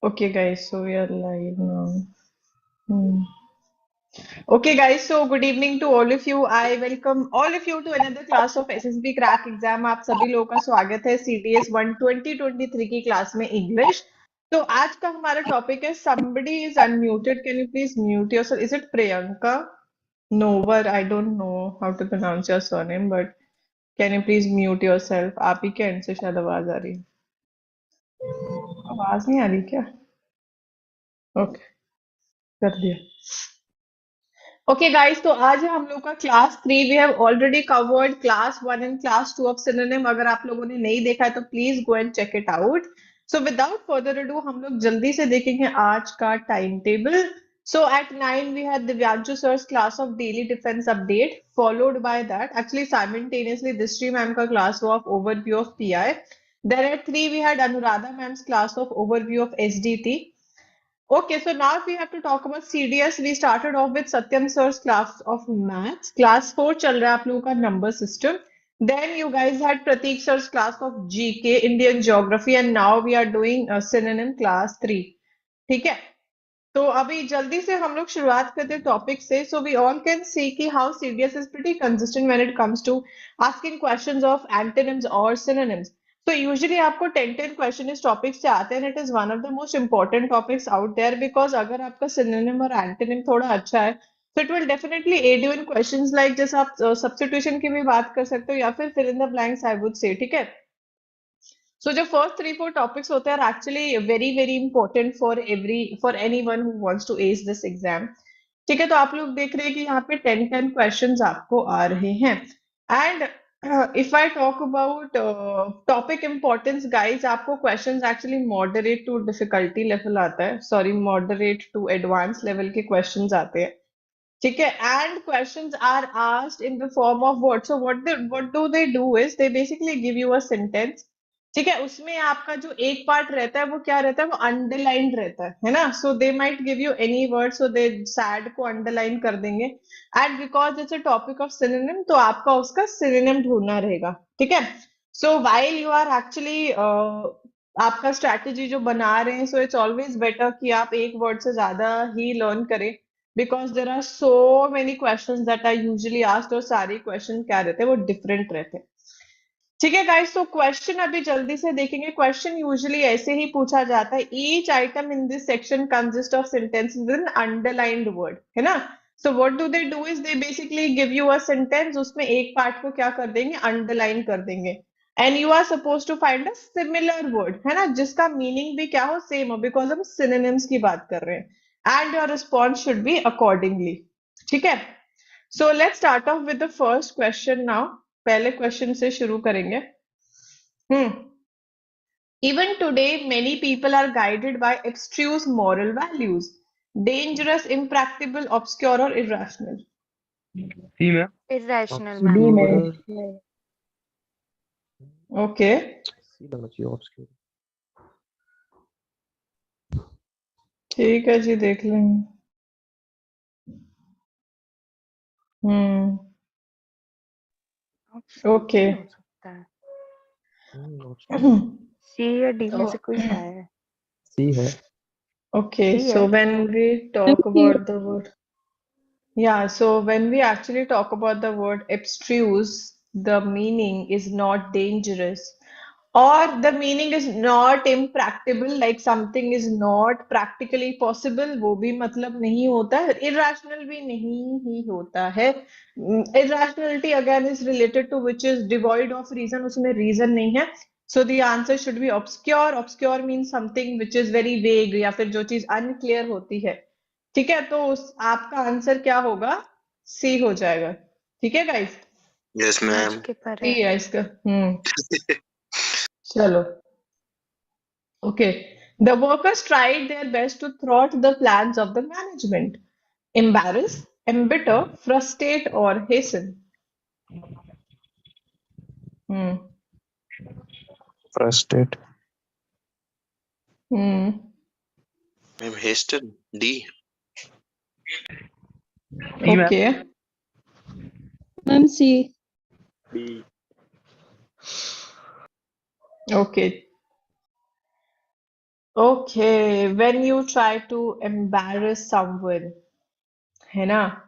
Okay, guys, so we are live now. Hmm. Okay, guys, so good evening to all of you. I welcome all of you to another class of SSB crack exam. आप सभी लोगों का स्वागत है CDS 1 2023 की class में English. तो आज का हमारा टॉपिक है somebody is unmuted. Can you please mute yourself? Is it Priyanka? Nover, I don't know how to pronounce your surname, but can you please mute yourself? आप ही के end से शायद आवाज आ रही है. आवाज नहीं आ रही क्या? ओके, कर दिया. ओके गाइस, तो आज है हम लोग का class 3. We have already covered class 1 and class 2 of synonym. अगर आप लोगों ने नहीं देखा है तो please go and check it out. So without further ado हम लोग जल्दी से देखेंगे आज का time table. So at 9 we had Divyanshu sir's class of daily defence update, followed by that actually simultaneously Dishri ma'am का class of overview of PI. Then eight 3 we had Anuradha ma'am's class of overview of SDT. Okay, so now if we have to talk about CDS, we started off with Satyam sir's class of maths. Class 4 चल रहा है आप लोगों का number system. Then you guys had Prateek sir's class of GK, Indian geography, and now we are doing synonym class 3. ठीक है? तो अभी जल्दी से हम लोग शुरुआत करते हैं टॉपिक से. So we all can see कि how CDS is pretty consistent when it comes to asking questions of antonyms और सिनोनिम्स. तो यूजुअली आपको 10 क्वेश्चन इस टॉपिक से आते हैं. It is one of the most important topics out there because अगर आपका सिनोनिम और एंटोनिम थोड़ा अच्छा है तो it will definitely aid you in questions like जैसे आप सब्स्टिट्यूशन की भी बात कर सकते हो या फिर fill in the blanks I would say. ठीक है? So जो first 3-4 topics होते हैं are actually very very important for anyone who wants to ace this exam. ठीक है? तो आप लोग देख रहे हैं कि यहाँ पे 10 questions आपको आ रहे हैं. And if I talk about topic importance, guys, आपको questions actually moderate to difficulty level आता है. Sorry, moderate to advanced level के questions आते हैं. ठीक है? And questions are asked in the form of what? So what do they do is they basically give you a sentence. ठीक है? उसमें आपका जो एक पार्ट रहता है वो क्या रहता है? वो अंडरलाइंड रहता है ना? So they might give you any word, so they said को अंडरलाइन कर देंगे. And because it's a topic of synonym तो आपका उसका सिनोनिम ढूंढना रहेगा. ठीक है? So while you are actually आपका स्ट्रैटेजी जो बना रहे हैं, सो इट्स ऑलवेज बेटर कि आप एक वर्ड से ज्यादा ही लर्न करें because there are so many questions that are usually asked और सारे क्वेश्चन क्या रहते हैं वो डिफरेंट रहते हैं. ठीक है गाइस, तो क्वेश्चन अभी जल्दी से देखेंगे. क्वेश्चन यूजुअली ऐसे ही पूछा जाता है. Each item in this section consist of sentence with an underlined word, है ना? So what do they do is they basically give you a sentence, उसमें एक पार्ट को क्या कर देंगे? अंडरलाइन कर देंगे. And you are suppose to find a similar word, है ना, जिसका मीनिंग भी क्या हो? सेम हो, बिकॉज हम सिनोनिम्स की बात कर रहे हैं. And your response should be accordingly. ठीक है? So let's start of with the first question now. पहले क्वेश्चन से शुरू करेंगे. Even today, many people are guided by abstruse moral values. Dangerous, impractical, obscure or irrational. C ma'am Irrational, B ma'am. में. Okay. सी लगना चाहिए obscure. ठीक है जी, देख लेंगे. हम्म. Okay. हो सकता है. C या D में से कोई है. सी है. Okay, C so है. when we talk about the word, yeah, so when we actually talk about the word abstruse, the meaning is not dangerous, or the meaning is not impractical, like something is not practically possible. वो भी मतलब नहीं होता है. Irrational भी नहीं ही होता है. Irrationality again is related to which is devoid of reason. उसमें reason नहीं है. So the answer should be obscure. Obscure means something which is very vague या फिर जो चीज unclear होती है. ठीक है? तो आपका आंसर क्या होगा? सी हो जाएगा. ठीक है गाइस? Yes ma'am. समझ के परे. सी है इसका. चलो. Okay. The workers tried their best to thwart the plans of the management. Embarrass, embitter, frustrate, or hasten. Frustrate. Ma'am hasten. D. C ma'am. Okay. Ma'am C. B. Okay. Okay, when you try to embarrass someone, है ना?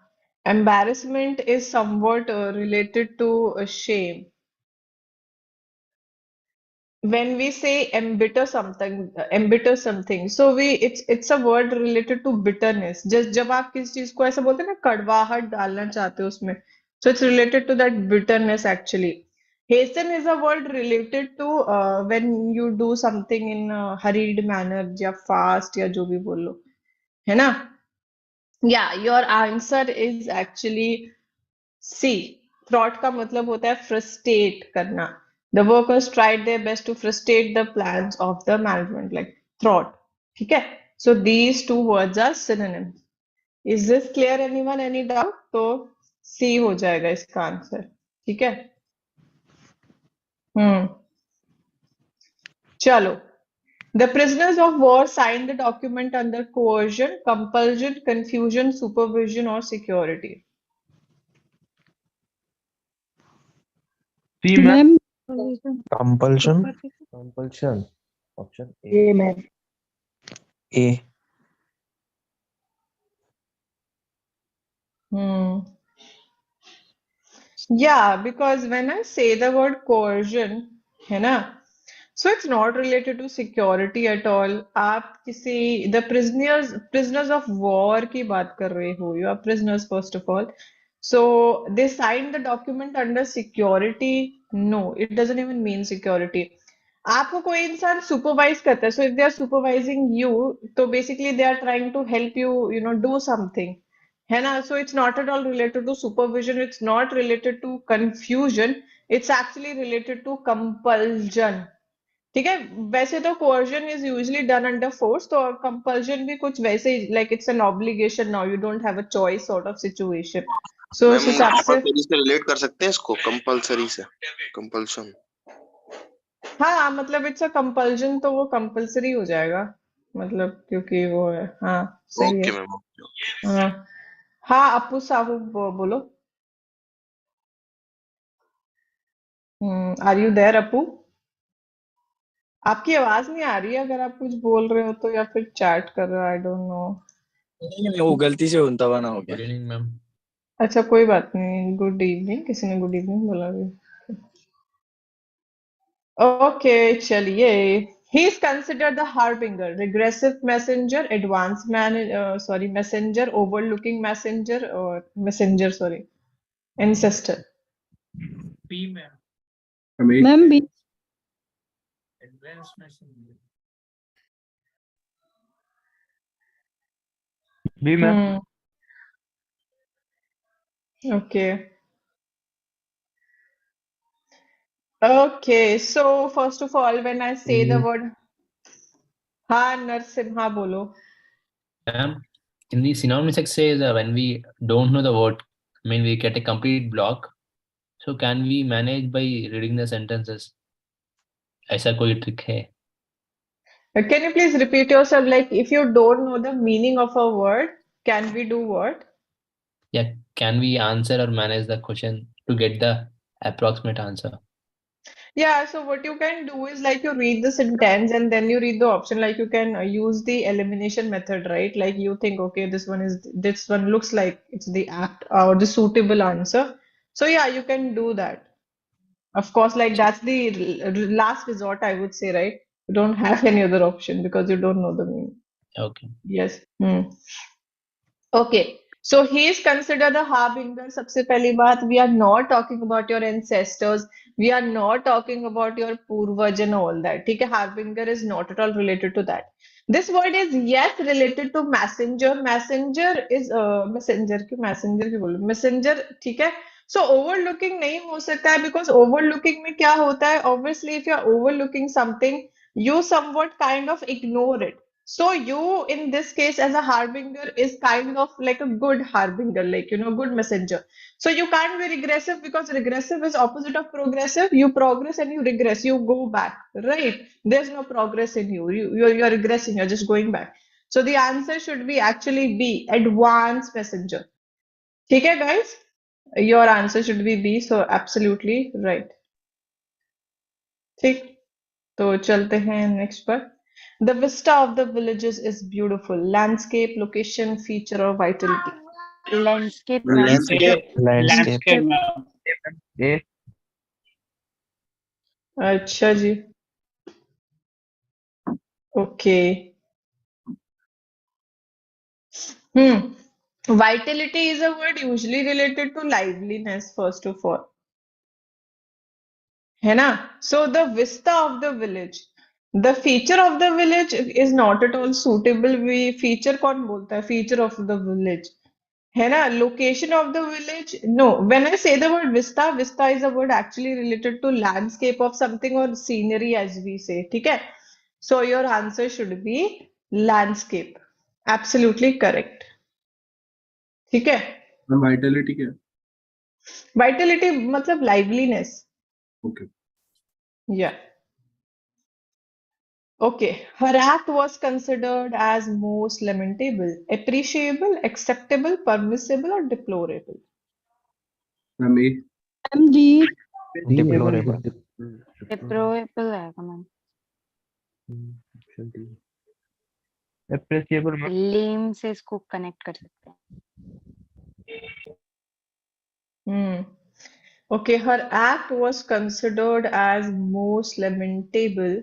Embarrassment is somewhat related to shame. When we say embitter something, so it's a word related to bitterness. Just जब आप किसी चीज को ऐसा बोलते हैं ना, कड़वाहट डालना चाहते हो उसमें, so it's related to that bitterness actually. Hasten is a word related to when you do something in a hurried manner या fast या जो भी बोलो, है ना? Yeah, your answer is actually C. Thwart का मतलब होता है frustrate करना. The workers tried their best to frustrate the plans of the management, like thwart. ठीक है? So these two words are synonyms. Is this clear, anyone? Any doubt? तो C हो जाएगा इसका आंसर. ठीक है? चलो. The prisoners of war signed the document under coercion, compulsion, confusion, supervision, or security. C ma'am Ma'am, compulsion Compulsion. Option A. A, ma'am. A Hmm. Yeah, because when I say the word coercion, है ना? So it's not related to security at all. आप किसी the prisoners of war की बात कर रहे हो. You are prisoners first of all. So they signed the document under security. No, it doesn't even mean security. आपको कोई इंसान सुपरवाइज करता है. So if they are supervising you, तो basically they are trying to help you, do something. है ना? So it's not at all related to supervision. It's not related to confusion. It's actually related to compulsion. ठीक है? वैसे तो coercion is usually done under force, तो compulsion भी कुछ वैसे ही, like it's an obligation now, you don't have a choice sort of situation. So ma'am उस हम हिसाब से कंपल्सरी से रिलेट कर सकते हैं इसको, कंपल्सरी से, कंपल्शन. हाँ, मतलब it's a compulsion, तो वो compulsory हो जाएगा, मतलब क्योंकि वो है. हाँ, सही है. Okay ma'am. हाँ हाँ, अपू साहू बोलो. आर यू देयर अपू? आपकी आवाज नहीं आ रही है, अगर आप कुछ बोल रहे हो तो, या फिर चैट कर रहे हो, आई डोंट नो. वो गलती से उनता बना हो गया. Good evening, ma'am. अच्छा, कोई बात नहीं. Good evening. किसी ने गुड इवनिंग बोला भी? ओके, चलिए. He is considered the harbinger, regressive messenger, advanced messenger, overlooking messenger, or messenger, sorry, ancestor. B, ma'am. ma'am, B. Advanced messenger. B ma'am Hmm. Okay. Okay. So first of all, when I say the word, हाँ नरसिम्हा बोलो. Ma'am, in the synonyms it says when we don't know the word, I mean we get a complete block. So can we manage by reading the sentences? ऐसा कोई trick है? Can you please repeat yourself? Like, if you don't know the meaning of a word, can we do what? Yeah, can we answer or manage the question to get the approximate answer? Yeah, so what you can do is, like, you read the sentence and then you read the option. Like, you can use the elimination method, right? Like, you think, okay, this one looks like it's the apt or the suitable answer. So yeah, you can do that. Of course, like that's the last resort, I would say, right? You don't have any other option because you don't know the meaning. Okay. Yes. Okay. So he is considered the harbinger. सबसे पहली बात, we are not talking about your ancestors. We are not talking about your पूर्वज and all that. ठीक है? Harbinger is not at all related to that. This word is yes related to messenger. Messenger is messenger क्यों बोलूं? Messenger, ठीक है? So overlooking नहीं हो सकता है, because overlooking में क्या होता है? Obviously, if you are overlooking something, you somewhat kind of ignore it. So you, in this case, as a harbinger, is kind of like a good harbinger, like, good messenger. So you can't be regressive, because regressive is opposite of progressive. You progress and you regress, you go back, right? There's no progress in you. You're regressing, you're just going back. So the answer should be actually B, advanced messenger. Okay, guys? Your answer should be B, so absolutely right. ठीक, तो चलते हैं next पर. The vista of the villages is beautiful. Landscape, location, feature, or vitality. Landscape, ma'am. Landscape. Landscape. ma'am. A. अच्छा जी. Okay. Vitality is a word usually related to liveliness, first of all. है ना? So the vista of the village. The feature of the village is not at all suitable. We feature कौन बोलता है? Feature of the village. है ना? Location of the village. No. When I say the word vista, vista is a word actually related to landscape of something or scenery as we say. ठीक है? So your answer should be landscape. Absolutely correct. ठीक है? Vitality क्या है? Vitality मतलब liveliness. Okay. Yeah. Okay. Her act was considered as most lamentable, appreciable, acceptable, permissible, or deplorable. Ma'am A. Ma'am D. Deplorable. Deplorable आएगा ma'am. Option D. Appreciable. लेम से इसको connect कर सकते हैं. Okay, her act was considered as most lamentable.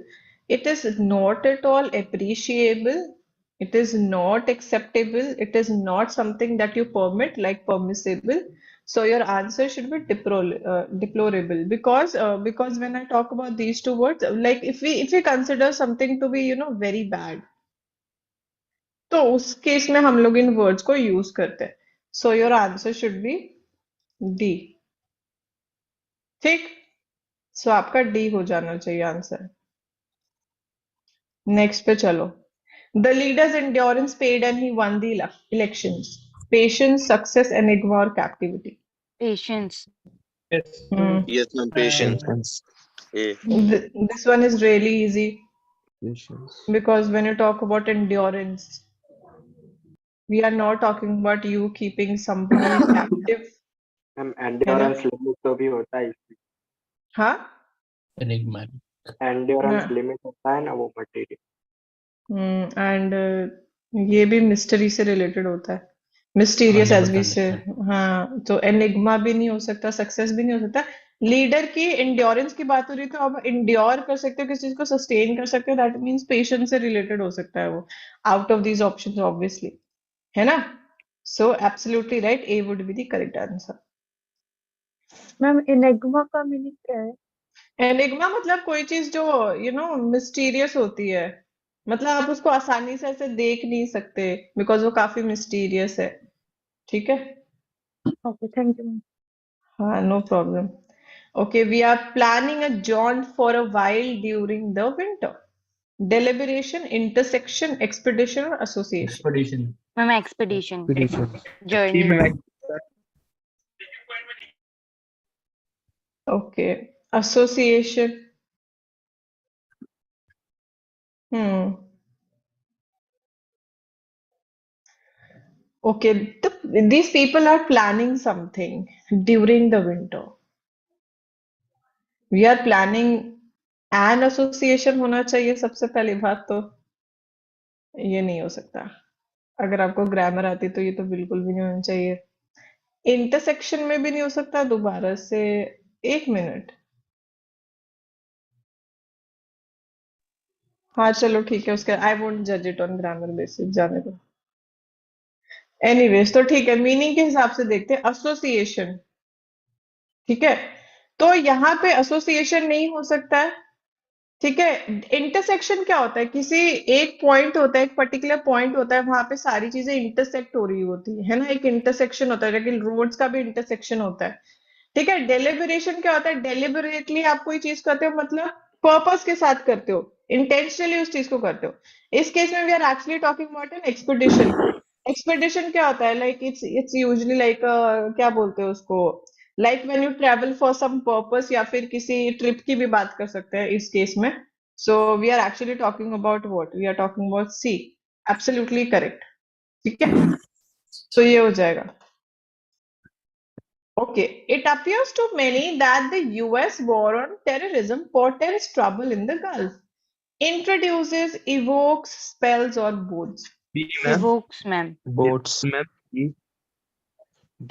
It is not at all appreciable. It is not acceptable. It is not something that you permit, like permissible. So your answer should be deplorable because when I talk about these two words, like if we consider something to be very bad, तो उस case में हम लोग इन words को use करते हैं. So your answer should B D. ठीक. सो आपका डी हो जाना चाहिए आंसर. नेक्स्ट पे चलो. The leaders endurance paid and he won the elections. Patience, success, enigma और captivity. Patience. Yes, ma'am. Patience. Patience. A. This one is really easy patience. because when you talk about endurance, we are not talking about you keeping somebody captive. Ma'am है ना? Endurance limit तो भी होता है इसमें. हाँ. Enigmatic. Endurance हाँ. Limit होता है ना वो मटेरियल. एंड ये भी मिस्ट्री से रिलेटेड होता है. Mysterious as Unable to we say. understand. हाँ, तो एनिग्मा भी नहीं हो सकता, सक्सेस भी नहीं हो सकता. लीडर की इंड्योरेंस की बात हो रही है, तो आप इंड्योर कर सकते हो, किसी चीज को सस्टेन कर सकते हो. दैट मीन्स पेशेंस से रिलेटेड हो सकता है वो. Out of these options obviously. है ना? So absolutely right. A would be the correct answer. Ma'am enigma का मीनिंग क्या है? एनिग्मा मतलब कोई चीज जो मिस्टीरियस होती है. मतलब आप उसको आसानी से ऐसे देख नहीं सकते बिकॉज वो काफी मिस्टीरियस है. ठीक है. Okay, thank you ma'am. हाँ, no problem. Okay, we are planning a jaunt for a while during the winter. Deliberation, intersection, expedition, or association. Expedition. Ma'am expedition. Expedition. Journey. Okay, association. Hmm. Okay, these people are planning something during the winter. We are planning an association होना चाहिए सबसे पहली बात तो. ये नहीं हो सकता. अगर आपको ग्रामर आती तो ये तो बिल्कुल भी नहीं होना चाहिए. इंटरसेक्शन में भी नहीं हो सकता. दोबारा से 1 मिनट. हाँ चलो ठीक है. उसके आई वोंट जज इट ऑन ग्रामर बेसिस. जाने दो. एनीवेज, तो ठीक है. मीनिंग के हिसाब से देखते हैं. एसोसिएशन. ठीक है. तो यहाँ पे एसोसिएशन नहीं हो सकता है. ठीक है. इंटरसेक्शन क्या होता है? किसी एक पॉइंट होता है, एक पर्टिकुलर पॉइंट होता है, वहां पे सारी चीजें इंटरसेक्ट हो रही होती है ना. एक इंटरसेक्शन होता है, लेकिन रोड्स का भी इंटरसेक्शन होता है. ठीक है. डेलिबरेशन क्या होता है? डेलिबरेटली आप कोई चीज करते हो, मतलब पर्पस के साथ करते हो, इंटेंशनली उस चीज को करते हो. इस केस में we are actually talking about an expedition. Expedition क्या होता है? लाइक इट्स यूजुअली लाइक क्या बोलते हैं उसको, like when you travel for some purpose, या फिर किसी ट्रिप की भी बात कर सकते हैं इस केस में. So we are actually talking about what? We are talking about C. Absolutely correct. ठीक है. तो ये हो जाएगा. Okay, it appears to many that the US war on terrorism portends trouble in the Gulf. Introduces, evokes, spells, or both. B, ma'am. Evokes, ma'am. Boats. Ma'am. E,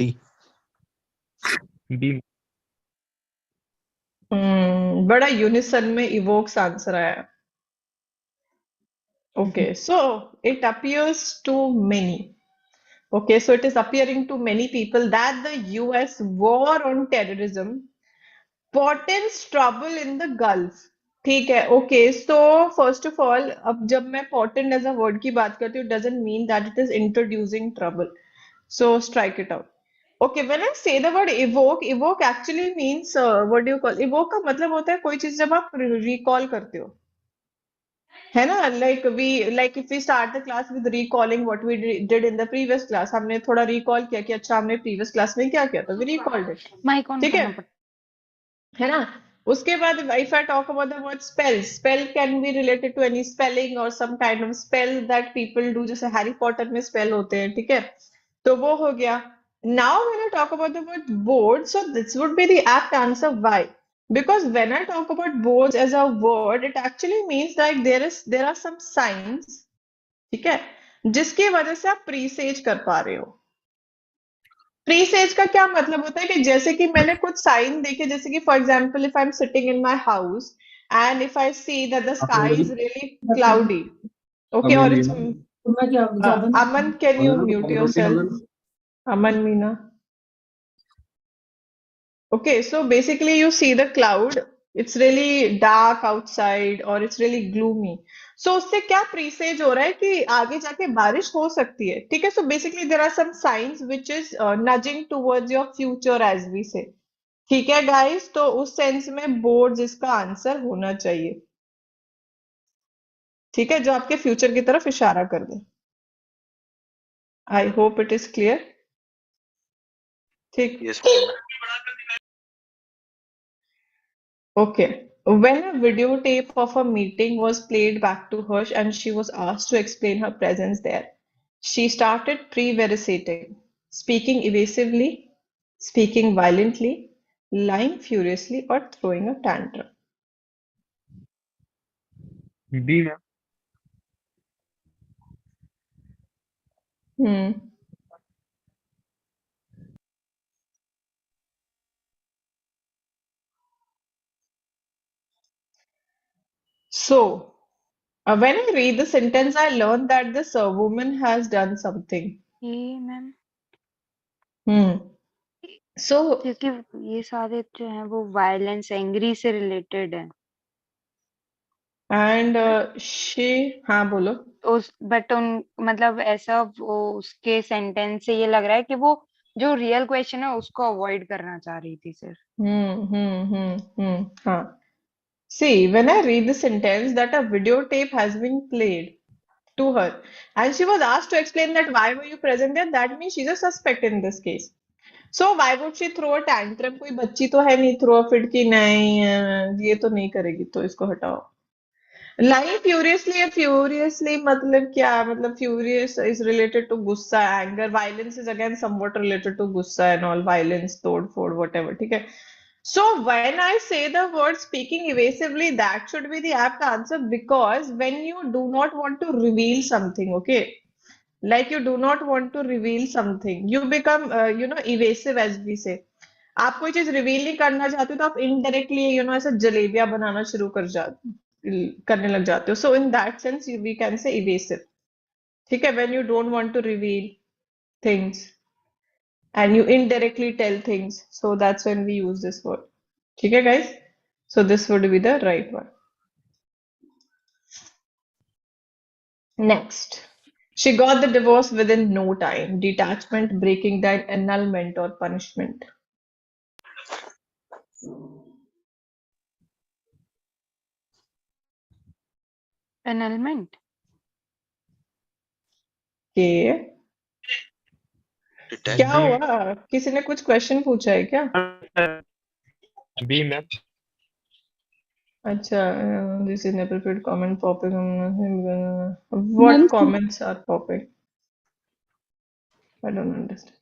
D. B. बड़ा unison में evokes answer आया. Okay, so it appears to many. Okay, so it is appearing to many people that the US war on terrorism portends trouble in the Gulf. ठीक है, okay, so first of all, अब जब मैं portend as a word की बात करती हूँ, doesn't mean that it is introducing trouble. So strike it out. Okay, when I say the word evoke actually means what do you call? Evoke का मतलब होता है कोई चीज जब आप recall करते हो, है ना? Like if we start the class with recalling what we did in the previous class, हमने थोड़ा recall किया कि अच्छा हमने previous class में क्या किया था, we recalled it. Mike on ठीक है? करना पड़ता है ना? उसके बाद if I talk about the word spell can be related to any spelling or some kind of spell that people do, जैसे हैरी पॉटर में spell होते हैं, ठीक है? तो वो हो गया. Now when I talk about the word board, so this would be the apt answer. Why? Because when I talk about boards as a word, it actually means like there are some signs, ठीक है? जिसकी वजह से आप प्रीसेज कर पा रहे हो. प्रीसेज का क्या मतलब होता है कि जैसे कि मैंने कुछ साइन देखे, जैसे कि for example if I am sitting in my house and if I see that the sky is really cloudy, okay, और it's Aman, can you mute yourself? Aman Meena. Okay, so basically you see the cloud, it's really dark outside or it's really gloomy. So उससे क्या presage हो रहा है कि आगे जाके बारिश हो सकती है, ठीक है? So basically there are some signs which is nudging towards your future as we say. ठीक है guys, तो उस सेंस में boards इसका आंसर होना चाहिए. ठीक है, जो आपके फ्यूचर की तरफ इशारा कर दे. I hope it is clear. ठीक. Yes, ma'am. Okay. When a videotape of a meeting was played back to her and she was asked to explain her presence there, she started prevaricating, speaking evasively, speaking violently, lying furiously, or throwing a tantrum. B, ma'am. Hmm. So, when I read the sentence, I learned that this woman has done something. ये ma'am Hmm. So, क्योंकि ये सारे जो हैं वो violence angry से related है. and हाँ बोलो. उस बट उन मतलब ऐसा वो उसके सेंटेंस से ये लग रहा है कि वो जो रियल क्वेश्चन है उसको अवॉइड करना चाह रही थी सिर्फ. हाँ. See, when I read the sentence that a videotape has been played to her and she was asked to explain that why were you present there, that means she's a suspect in this case. So why would she throw a tantrum? कोई बच्ची तो है नहीं, throw a fit की नहीं, ये तो नहीं करेगी, तो इसको हटाओ. Lying furiously मतलब क्या? मतलब furious is related to गुस्सा, anger. Violence is again somewhat related to गुस्सा and all, violence, तोड़ फोड़, whatever. ठीक है? So when I say the word speaking evasively, that should be the apt answer, because when you do not want to reveal something, okay, like you do not want to reveal something, you become evasive as we say. आप कोई चीज reveal नहीं करना चाहते हो तो आप indirectly ऐसा जलेबियां बनाना शुरू करने लग जाते हो. So in that sense we can say evasive. ठीक है, when you don't want to reveal things and you indirectly tell things, so that's when we use this word. ठीक है guys, so this would be the right one. Next, she got the divorce within no time. Detachment, breaking down, annulment, or punishment. Annulment. Okay, क्या Detachment. हुआ? किसी ने कुछ question पूछा है क्या? B, ma'am. अच्छा, this is inappropriate comment popping. What comments are popping? I don't understand.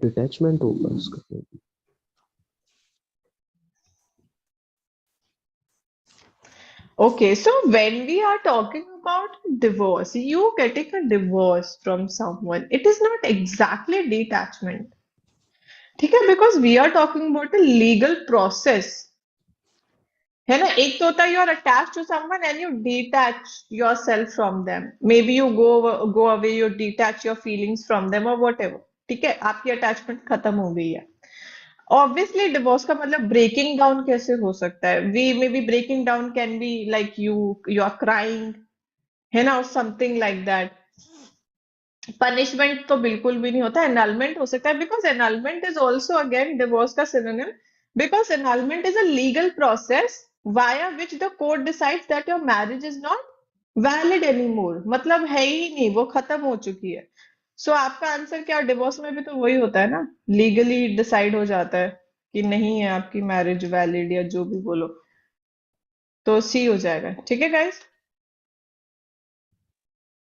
Detachment होगा उसका. Okay, so when we are talking about divorce, you getting a divorce from someone, it is not exactly detachment. ठीक है, because we are talking about a legal process. है ना, एक तो होता है you are attached to someone and you detach yourself from them. Maybe you go away, you detach your feelings from them or whatever. ठीक है, आपकी attachment खत्म हो गई है. Obviously, divorce का मतलब breaking down कैसे हो सकता है? We maybe breaking down can be like you are crying, है ना, or something like that. Punishment तो बिल्कुल भी नहीं होता, एनलमेंट हो सकता है, because annulment is also again divorce का synonym, because annulment is a legal process via which the court decides that your marriage is not valid anymore, मतलब है ही नहीं, वो खत्म हो चुकी है. सो आपका आंसर क्या, डिवोर्स में भी तो वही होता है ना, लीगली डिसाइड हो जाता है कि नहीं है आपकी मैरिज वैलिड या जो भी बोलो, तो सी हो जाएगा. ठीक है गाइस,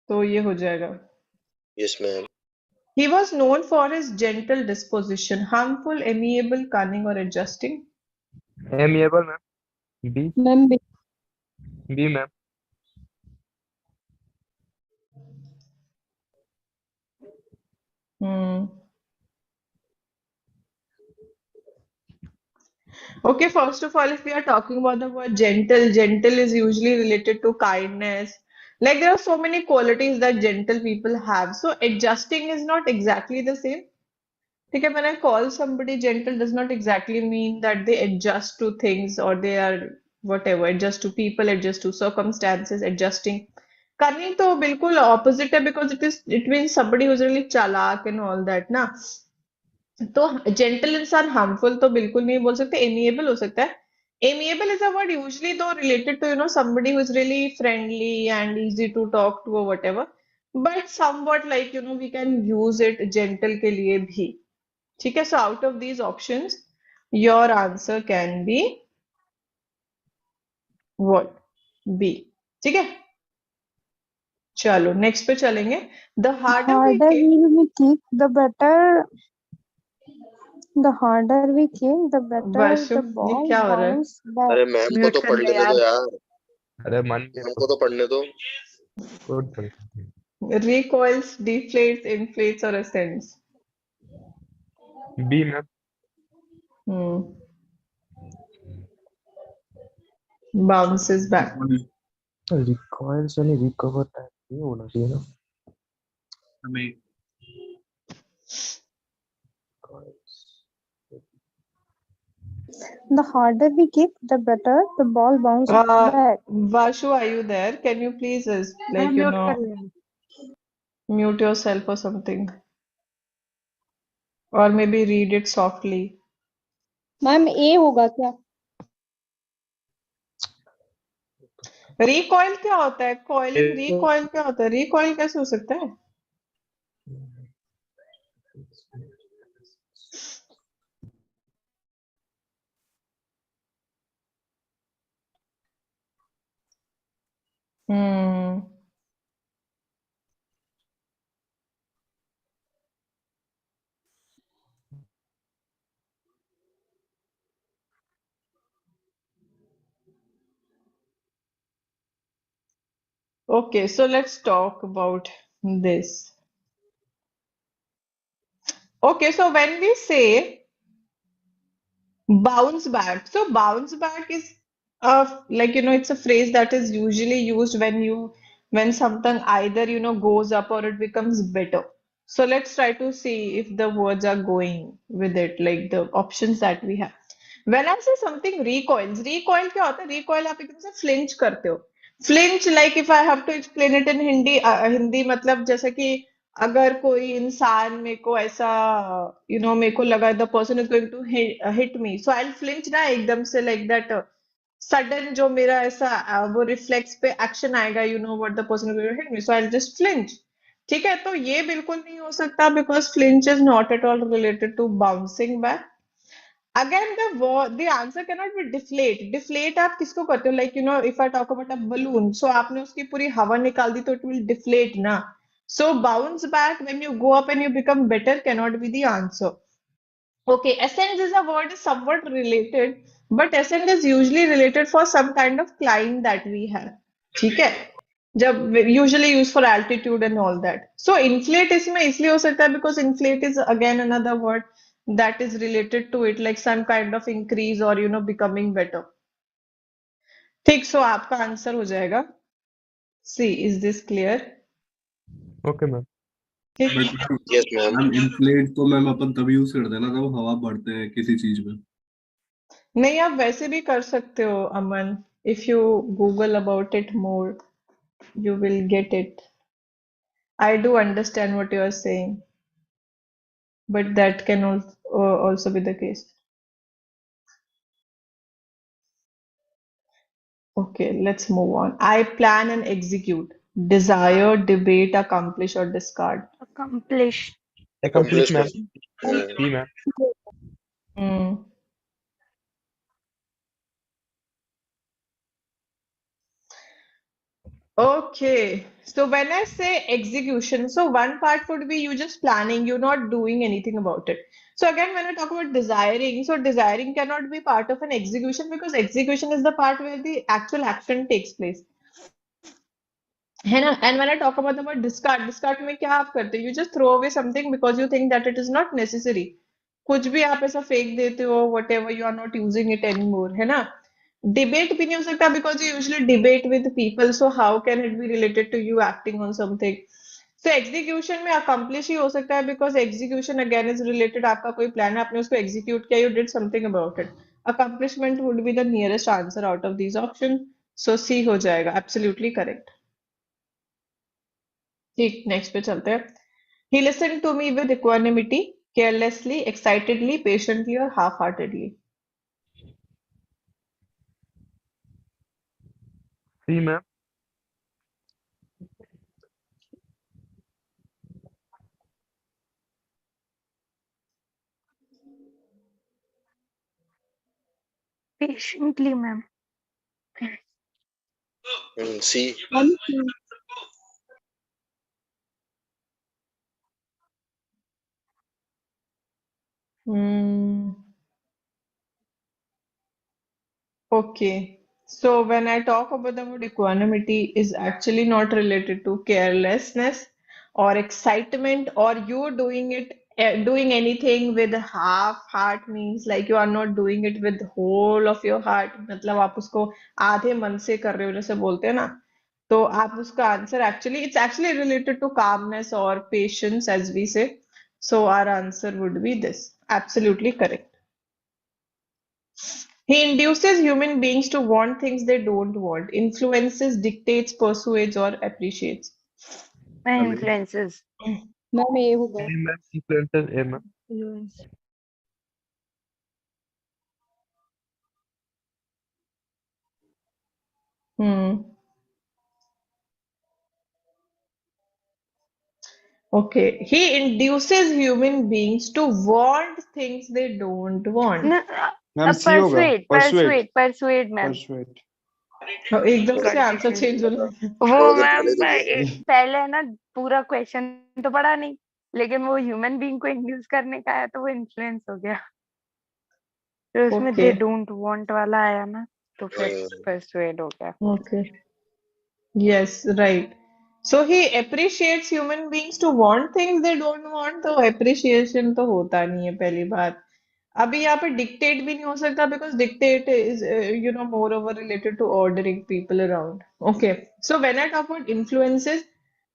तो ये हो जाएगा. Yes, ma'am. He was known for his gentle disposition, harmful, amiable, cunning, or adjusting. Amiable, ma'am. B. Ma'am B, ma'am. Hmm. Okay, first of all, if we are talking about the word gentle, gentle is usually related to kindness. Like there are so many qualities that gentle people have. So adjusting is not exactly the same. Okay, when I call somebody gentle does not exactly mean that they adjust to things or they are whatever, adjust to people, adjust to circumstances, adjusting. Cunning तो बिल्कुल opposite है, because it means somebody who's really चालाक and all that ना. तो gentle इंसान harmful तो बिल्कुल नहीं बोल सकते, एमिएबल हो सकता है. Amiable is a word usually though related to somebody who is really friendly and easy to talk to or whatever, but somewhat like we can use it gentle के लिए भी. ठीक है, so out of these options your answer can be what, B. ठीक है, चलो next पे चलेंगे. The harder we harder kick, we kick, the better. The harder we kick, the better वैसे the ये ball क्या हो रहा है? bounce back. अरे मैम को म्यूट तो कर पढ़ लो लेने दो यार. यार, अरे मन मैम को तो पढ़ने दो. Good. Recoils, deflates, inflates or ascends? B, ma'am. Hmm. Bounces back. रिकॉइल्स यानी रिकवर टाइप नहीं होना चाहिए ना. हमें Recoils. The harder we kick, the better the ball bounces back. Vashu, are you there? Can you please हाँ, mute कर लिया. mute yourself or something, or maybe read it softly. Ma'am A होगा क्या? रिकॉइल क्या होता है? Coiling, recoil क्या होता है? रिकॉइल कैसे हो सकता है? Hmm. Okay, so let's talk about this. Okay, so when we say bounce back, so bounce back is like it's a phrase that is usually used when something either goes up or it becomes better. So let's try to see if the words are going with it, like the options that we have. When I say something recoils, recoil क्या होता है? Recoil आप एकदम से flinch करते हो. Flinch, like if I have to explain it in Hindi, Hindi मतलब जैसे कि अगर कोई इंसान मेरे को ऐसा मेरे को लगा the person is going to hit me, so I will flinch ना एकदम से, लाइक दैट सडन जो मेरा ऐसा वो रिफ्लेक्स पे एक्शन आएगा, what the person is going to hit me, so I will just flinch. ठीक है, तो ये बिल्कुल नहीं हो सकता, because flinch is not at all related to bouncing back. Again, the answer cannot be deflate. Deflate आप किसको करते हो? Like if I talk about a balloon, so आपने उसकी पूरी हवा निकाल दी तो it will deflate ना. So bounce back when you go up and you become better cannot be the answer. Okay, essence is a word is somewhat related, but essence is usually related for some kind of climb that we have. ठीक है, जब usually used for altitude and all that. So inflate इसमें इसलिए हो सकता है because inflate is again another word that is related to it, like some kind of increase or becoming better. ठीक, so आपका आंसर हो जाएगा C. Is this clear? Okay, ma'am. ठीक, but yes ma'am. Ma'am inflate तो ma'am अपन तभी use करते हैं ना जब हवा बढ़ते हैं किसी चीज में। नहीं आप वैसे भी कर सकते हो अमन, if you Google about it more, you will get it. I do understand what you are saying, but that can also be the case. Okay, let's move on. I plan and execute. Desire, debate, accomplish, or discard. Accomplish. Accomplish, ma'am. Accomplishment। C, ma'am. Hmm. Okay, so when I say execution, so one part would be you just planning, you're not doing anything about it. So again, when I talk about desiring, so desiring cannot be part of an execution because execution is the part where the actual action takes place. है ना? And when I talk about the word discard, discard में क्या आप करते हो? You just throw away something because you think that it is not necessary. कुछ भी आप ऐसा फेंक देते हो, whatever, you are not using it anymore, है ना? Debate भी नहीं हो सकता because you usually debate with people, so how can it be related to you acting on something? So execution में accomplish ही हो सकता है because execution again is related, आपका कोई plan है, आपने उसको execute किया, you did something about it. Accomplishment would be the nearest answer out of these options. So C हो जाएगा, absolutely correct. ठीक, नेक्स्ट पे चलते हैं. He listened to me with equanimity, carelessly, excitedly, patiently, or half-heartedly. C, ma'am. Patiently, ma'am. C. Hmm. Okay. So when I talk about the word equanimity is actually not related to carelessness or excitement or you doing it doing anything with half heart means like you are not doing it with whole of your heart मतलब आप उसको आधे मन से कर रहे हो जैसे बोलते हैं ना तो आप उसका answer actually it's actually related to calmness or patience as we say so our answer would be this absolutely correct. He induces human beings to want things they don't want, influences, dictates, persuades, or appreciates. Influences. Ma'am ये होगा A, ma'am. Influences, A, ma'am. influence. Hmm. Okay. He induces human beings to want things they don't want. No, ma'am C होगा persuade, ma'am. Persuade तो एकदम से Got answer different. Change होने लगा. वो थोड़ा देर मैम पहले तो ये पहले है ना पूरा क्वेश्चन तो पढ़ा नहीं लेकिन वो ह्यूमन बीइंग को इंड्यूस करने का आया तो वो इन्फ्लुएंस हो गया फिर उसमें दे Okay. डोंट वांट वाला आया ना तो फिर परसुएड हो गया Okay. Yes, right. So he appreciates human beings to want things they don't want. तो appreciation तो होता नहीं है पहली बात. अभी यहाँ पे dictate भी नहीं हो सकता because dictate is moreover related to ordering people around. Okay. So when I talk about influences,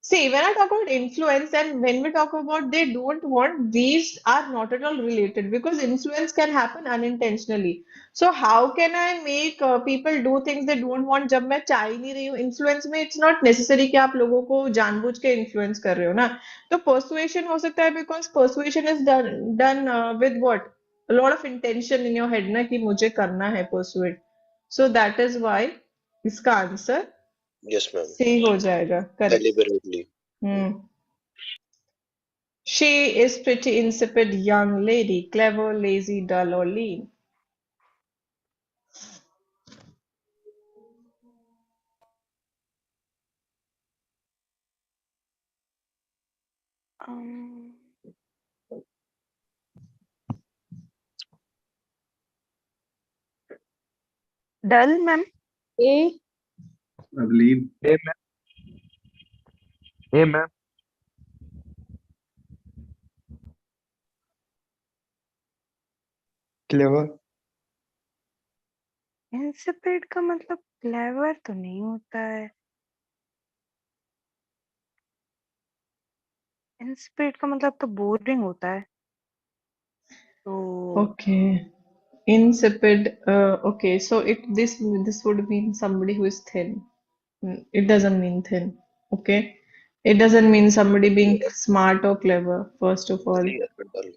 see when I talk about influence and when we talk about they don't want, these are not at all related because influence can happen unintentionally. So how can I make people do things they don't want जब मैं चाह ही नहीं रही हूँ influence में it's not necessary कि आप लोगों को जानबूझ के influence कर रहे हो ना तो persuasion हो सकता है because persuasion is done with what a lot of intention in your head ना कि मुझे करना है persuade so that is why इसका आंसर यस मैम। C हो जाएगा correct deliberately. she is pretty insipid young lady clever lazy dull or lean dull ma'am. A. I believe. A ma'am. A ma'am. clever, insipid का मतलब clever तो नहीं होता है। Insipid का मतलब तो बोरिंग होता है। तो Okay. Insipid. Okay. So this would mean somebody who is thin. It doesn't mean thin. Okay. It doesn't mean somebody being smart or clever, first of all. Lazy या फिर dull।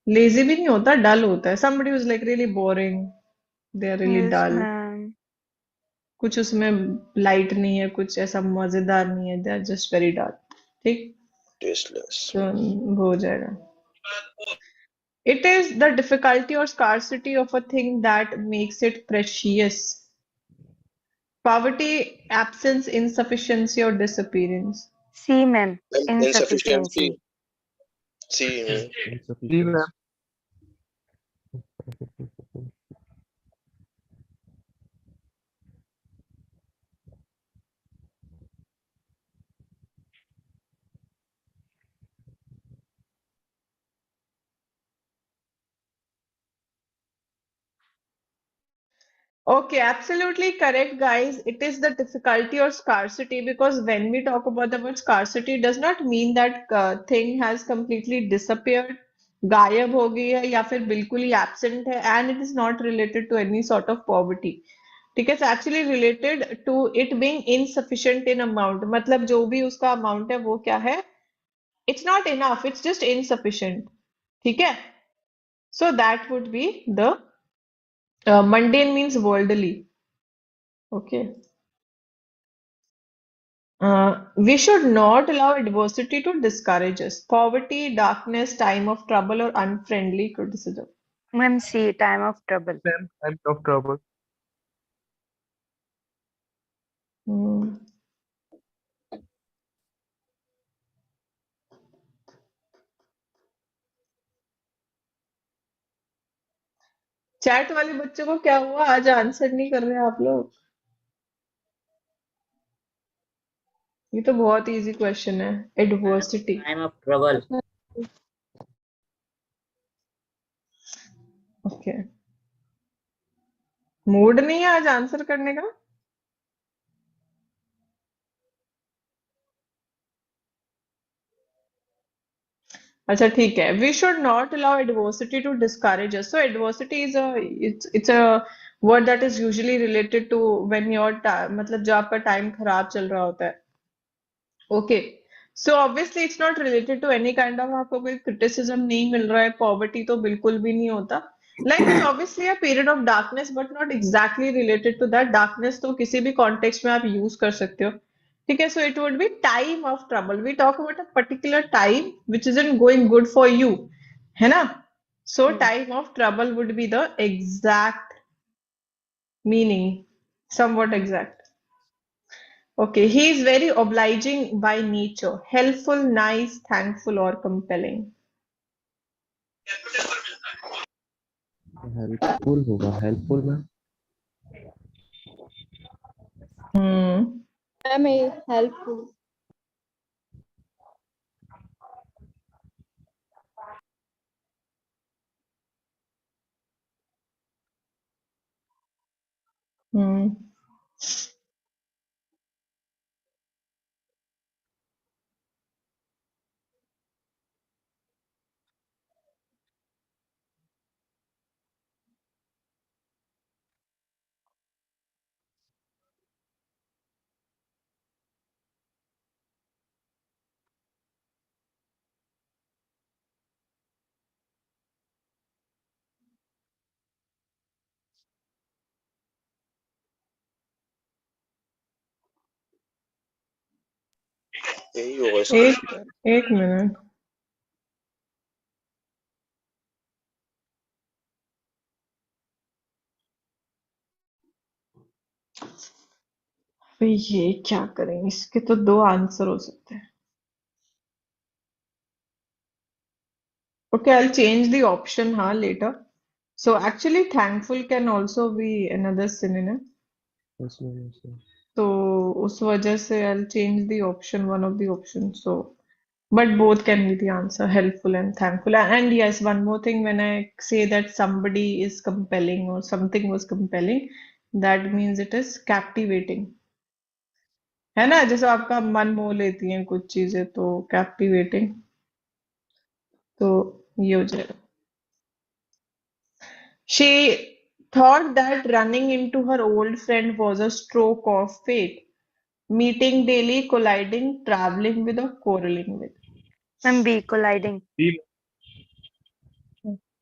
Lazy भी नहीं होता, dull होता है. Somebody who's like really boring. They are really yes dull. Ma'am. कुछ उसमें light नहीं है, कुछ ऐसा मजेदार नहीं है. They are just very dull. ठीक? tasteless। तो वो हो जाएगा. It is the difficulty or scarcity of a thing that makes it precious. Poverty, absence, insufficiency, or disappearance. C ma'am. insufficiency। Insufficiency. C में C insufficient, ma'am. Okay, absolutely correct, guys. It is the difficulty or scarcity because when we talk about the word scarcity, it does not mean that thing has completely disappeared, गायब हो गई है या फिर बिल्कुल ही absent है, and it is not related to any sort of poverty. ठीक है, it's actually related to it being insufficient in amount. मतलब जो भी उसका amount है वो क्या है? It's not enough. It's just insufficient. ठीक है? So that would be the mundane means worldly. Okay. We should not allow adversity to discourage us. Poverty, darkness, time of trouble, or unfriendly criticism. Ma'am C time of trouble. Ma'am, I'm of trouble. Hmm. Chat वाले बच्चों को क्या हुआ? आज answer नहीं कर रहे आप लोग? ये तो बहुत इजी क्वेश्चन है. Adversity. Time of trouble. Okay. Mood नहीं है आज आंसर करने का? अच्छा ठीक है. We should not allow adversity to discourage us. So adversity is it's a word that is usually related to when your मतलब जो आपका टाइम खराब चल रहा होता है. Okay. So obviously it's not related to any kind of आपको कोई criticism नहीं मिल रहा है. Poverty तो बिल्कुल भी नहीं होता. Like it's obviously a period of darkness, but not exactly related to that. Darkness तो किसी भी context में आप use कर सकते हो. ठीक है, so it would be time of trouble. We talk about a particular time which isn't going good for you, है ना? So time of trouble would be the exact meaning, somewhat exact. Okay, he is very obliging by nature, helpful, nice, thankful, or compelling. helpful होगा, helpful में Hmm. Ma'am, A. Helpful. Hmm. यही होगा इसका एक answer. एक minute. तो ये क्या करें? इसके तो दो आंसर हो सकते हैं. Okay, I'll change the option, हाँ, later. So actually, thankful can also be another synonym. Yes, ma'am. Yes, ma'am. तो उस वजह से I'll change the option, one of the options. So, but both can be the answer, helpful and thankful. And yes, one more thing, when I say that somebody is compelling or something was compelling, that means it is captivating. है ना, जैसे आपका मन मोह लेती हैं कुछ चीजें, तो कैप्टिवेटिंग, तो ये हो जाएगा. She thought that running into her old friend was a stroke of fate. Meeting daily, colliding, traveling with, or quarreling with. Ma'am B colliding. B.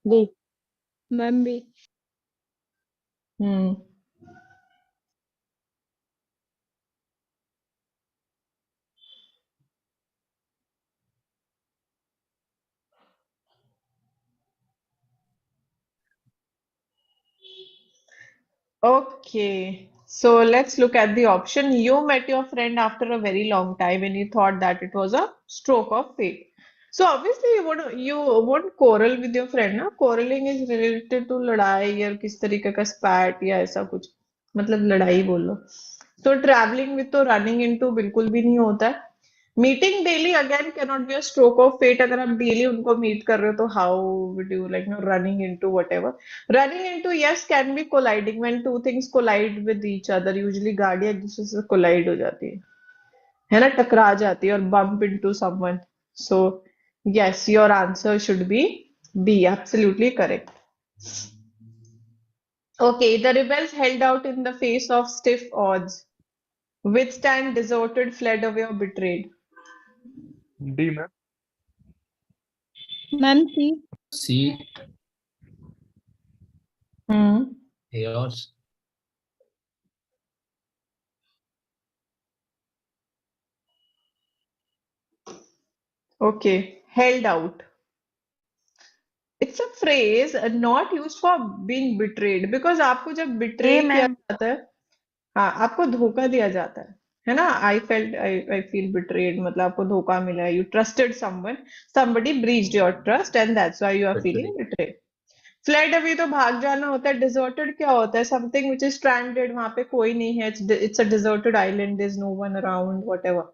B. Ma'am, B. Hmm. Okay, so let's look at the option. You met your friend after a very long time and you thought that it was a stroke of fate. So obviously you won't quarrel with your friend, ना? Quarreling is related to लड़ाई या किस तरीके का spat या ऐसा कुछ, मतलब लड़ाई बोल लो. So traveling with तो running into बिल्कुल भी नहीं होता है. Meeting daily again cannot be a stroke of fate. अगर आप डेली उनको मीट कर रहे हो तो how would you like no running into whatever. Running into yes can be colliding when two things collide with each other. Usually गाड़ियां एक दूसरे से कोलाइड हो जाती है ना, टकरा जाती है और bump into someone. So yes, your answer should be B, absolutely correct. Okay, the rebels held out in the face of stiff odds. Withstand, deserted, fled away, or betrayed. D, ma'am. Ma'am, C. C. Hmm. Yours. Okay, held out. It's a phrase not used for being betrayed, because आपको जब ए betray किया ma'am. जाता है, हाँ, आपको धोखा दिया जाता है ना. I feel betrayed, मतलब आपको धोखा मिला है. You trusted someone, somebody breached your trust, and that's why you are feeling Betrayed. betrayed. Fled away तो भाग जाना होता है. Deserted क्या होता है? Something which is stranded, वहां पे कोई नहीं है. It's a deserted island. There's no one around, whatever.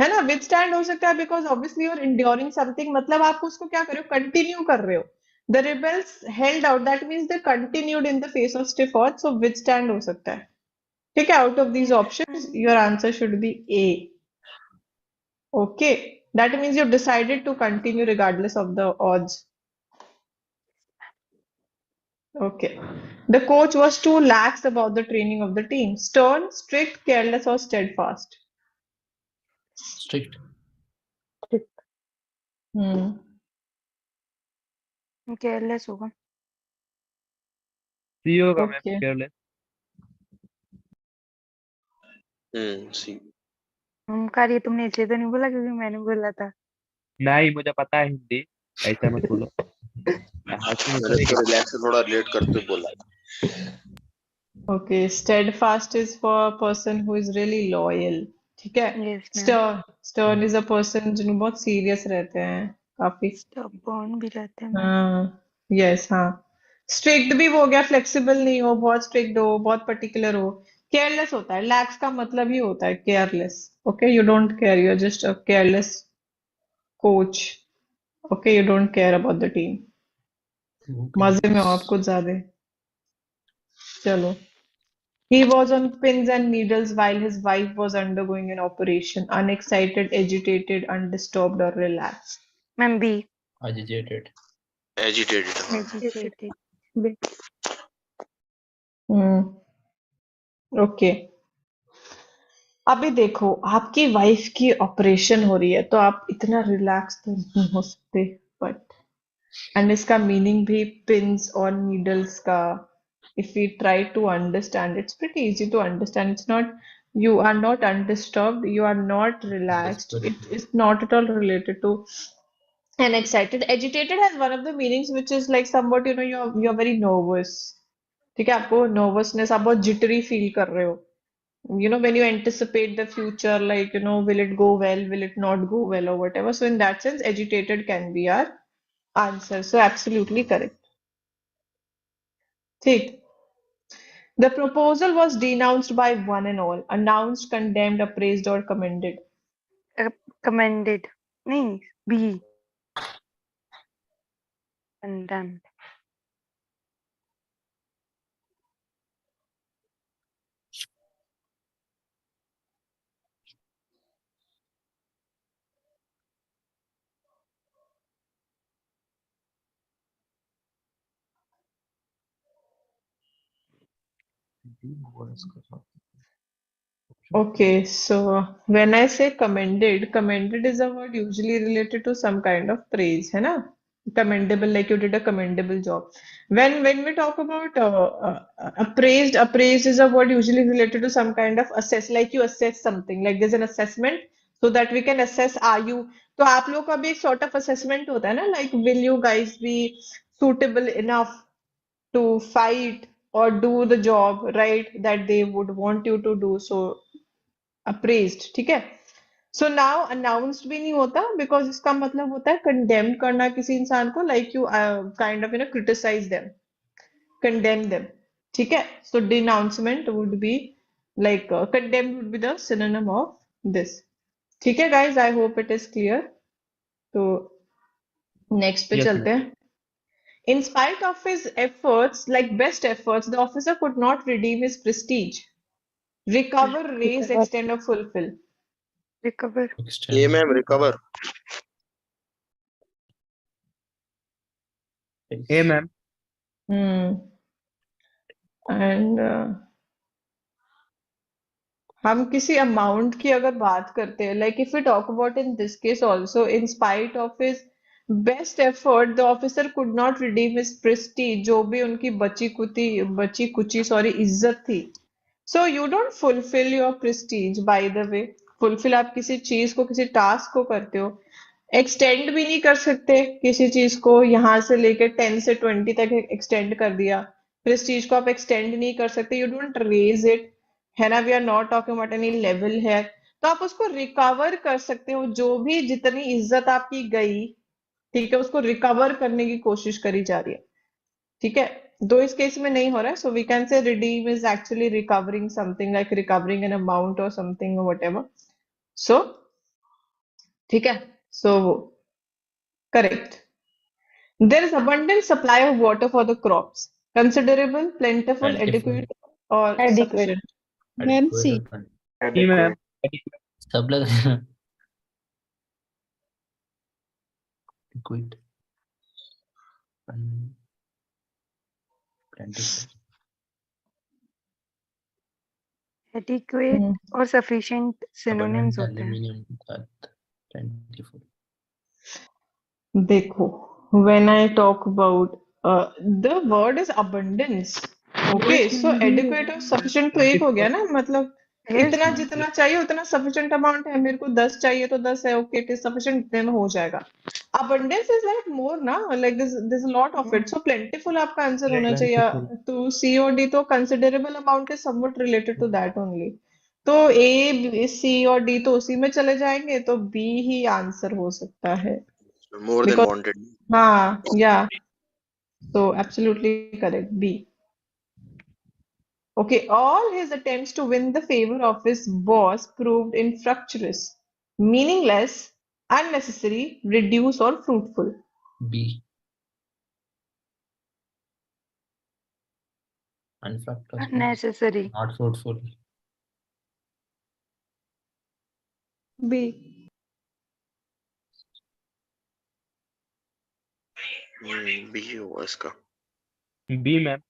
है ना. विद स्टैंड हो सकता है because obviously you're enduring something, मतलब आप उसको क्या कर रहे हो, कंटिन्यू कर रहे हो. The rebels held out, that means they continued in the face of stiff odds. So withstand हो सकता है. ठीक है, out of these options your answer should be A. Okay, that means you decided to continue regardless of the odds. Okay. The coach was too lax about the training of the team. Stern, strict, careless, or steadfast? Strict. Hmm. Careless होगा. C होगा ma'am, Okay. careless. सी. ओमकार, ये तुमने इसलिए तो नहीं बोला क्योंकि मैंने बोला था. नहीं, मुझे पता है हिंदी, ऐसा मत बोलो. हंसी मत मैंने तो करेगी. रिलैक्स से थोड़ा रिलेट करते हुए बोला. Okay, steadfast is for a person who is really loyal. ठीक है. Yes ma'am. Stern is a person जो बहुत सीरियस रहते हैं काफी. स्टबॉर्न भी रहते हैं मैम. हाँ, यस, हाँ. स्ट्रिक्ट भी वो हो गया, फ्लेक्सिबल नहीं हो, बहुत स्ट्रिक्ट हो, बहुत पर्टिकुलर हो. केयरलेस होता है. लैक्स का मतलब ही होता है careless. Okay, you don't care, you are just a careless coach. Okay, you don't care about the team. Okay. मजे में हो आप कुछ ज्यादा. चलो. He was on pins and needles while his wife was undergoing an operation. Unexcited, agitated, undisturbed, or relaxed. Ma'am B. Agitated. Agitated. हाँ. Agitated. B. Hmm. Okay. अभी देखो, आपकी वाइफ की ऑपरेशन हो रही है तो आप इतना रिलैक्स तो नहीं हो सकते. बट एंड इसका मीनिंग भी पिंस और नीडल्स का, if we try to understand, it's pretty easy to understand. It's not, you are not undisturbed, you are not relaxed, Desperate. it is not at all related to and excited. Agitated has one of the meanings which is like somewhat, you're very nervous. ठीक है, आपको nervousness, आप बहुत jittery feel कर रहे हो. When you anticipate the future, like, will it go well, will it not go well, or whatever. So in that sense, agitated can be our answer. So absolutely correct. ठीक. The proposal was denounced by one and all, announced, condemned, appraised or commended. Commended. नहीं, B. Condemned. Okay, so when I say commended, commended is a word usually related to some kind of praise, है ना? Commendable, like you did a commendable job. When we talk about appraised, appraised is a word usually related to some kind of assess, like you assess something, like there's an assessment so that we can assess are you. तो आप लोग का भी एक sort of assessment होता है ना, like will you guys be suitable enough to fight or do the job, right? That they would want you to do. So appraised, ठीक है. So now announced भी नहीं होता because इसका मतलब होता है condemn करना किसी इंसान को, like you kind of criticize them, condemn them, ठीक है. So denouncement would be like condemned would be the synonym of this. ठीक है guys, I hope it is clear. तो next पे Yes, चलते हैं. In spite of his efforts, like best efforts, the officer could not redeem his prestige, recover, raise, Recover. extend or fulfill. Recover. ये ma'am recover. A ma'am. And हम किसी amount की अगर बात करते हैं, like if we talk about in this case also, in spite of his best effort the officer could not redeem his prestige, जो भी उनकी बची कुची सॉरी इज्जत थी. So you don't fulfill your prestige by the way. Fulfill आप किसी चीज को, किसी टास्क को करते हो. एक्सटेंड भी नहीं कर सकते किसी चीज को, यहां से लेकर 10 से 20 तक एक्सटेंड कर दिया. प्रेस्टीज को आप एक्सटेंड नहीं कर सकते. यू डोंट रेज इट, है ना. We are not talking about any level है. तो आप उसको रिकवर कर सकते हो. जो भी जितनी इज्जत आपकी गई, ठीक है, उसको रिकवर करने की कोशिश करी जा रही है. ठीक है, दो इस केस में नहीं हो रहा है. So we can say redeem is actually recovering something, like recovering an amount or something or whatever. So ठीक है, सो correct. There is abundant supply of water for the crops. Considerable, plentiful, adequate or Adequate. sufficient. Nancy. C ma'am. Adequate. सब लग liquid and plentiful. Adequate और sufficient synonyms Abundant, होते हैं. aluminium, plentiful. देखो, when I talk about the word is abundance. Okay, so adequate और sufficient तो एक हो गया ना, मतलब Yes. इतना जितना चाहिए उतना sufficient amount है. मेरे को 10 चाहिए तो 10 है. Okay, it is sufficient, इतने में हो जाएगा. Abundance is like more ना, like there's a lot of it. So plentiful आपका आंसर होना चाहिए. तो C और D तो considerable amount is somewhat related to that only. तो A, C और D तो उसी में चले जाएंगे, तो B ही आंसर हो सकता है. More than Because wanted. हाँ, yeah. So absolutely correct, B. Okay, all his attempts to win the favor of his boss proved infructuous, meaningless, unnecessary, reduced or fruitful. B. Unfructuous. Unnecessary. Not fruitful. B. B होगा इसका. B ma'am.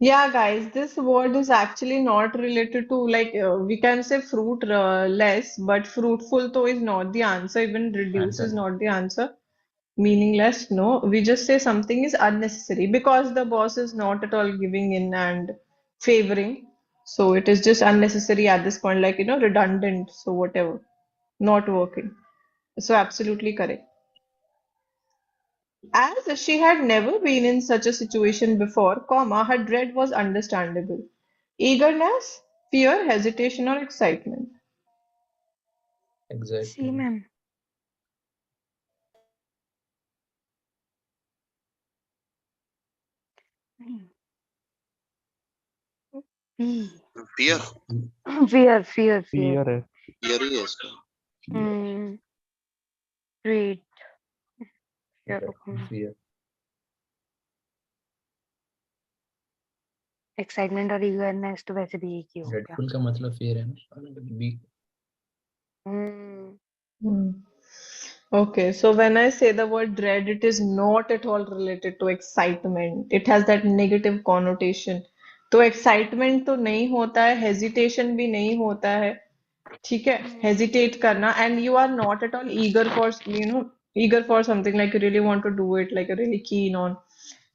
Yeah, guys, this word is actually not related to, like we can say fruit less, but fruitful though is not the answer. Even reduce is Answer. not the answer. Meaningless, no. We just say something is unnecessary because the boss is not at all giving in and favoring. So it is just unnecessary at this point, like redundant. So whatever, not working. So absolutely correct. As she had never been in such a situation before, comma, her dread was understandable. Eagerness, fear, hesitation, or excitement. C Exactly. Ma'am fear fear fear fear fear है fear ही है इसका। Great fear Fear. Excitement और eagerness तो वैसे भी एक ही हो गया Dreadful का मतलब fear है ना? Be Hmm. Okay, so when I say the word dread, it is not at all related to excitement. It has that negative connotation. तो excitement तो नहीं होता है, hesitation भी नहीं होता है, ठीक है? Hesitate करना, and you are not at all eager for, eager for something like you really want to do it, like you're really keen on.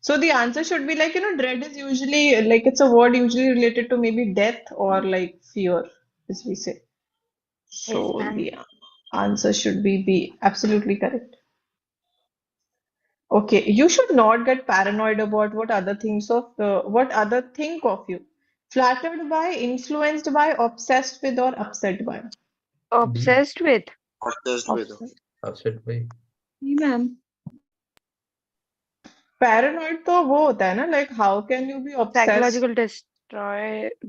So the answer should be like, dread is usually like it's a word usually related to maybe death or like fear, as we say. So ma'am. the answer should be B. Absolutely correct. Okay, you should not get paranoid about what other think of you. Flattered by, influenced by, obsessed with, or upset by. Obsessed with Obsessed with upset by. Ma'am Paranoid तो वो होता है ना, like how can you be obsessed? Psychological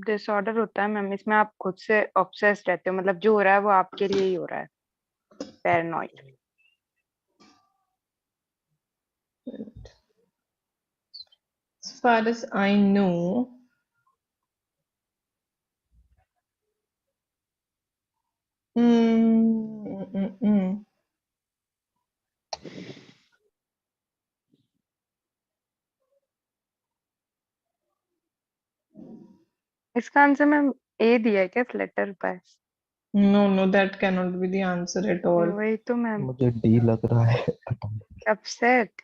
disorder होता है ma'am इसमें आप खुद से ऑब्सेस्ड रहते हो मतलब जो हो रहा है वो आपके लिए ही हो रहा है paranoid As far as I know, mm. इसका आंसर मैम ए दिया है क्या फ्लटर पर No, that cannot be the answer at all. वही तो मैम मुझे डी लग रहा है अपसेट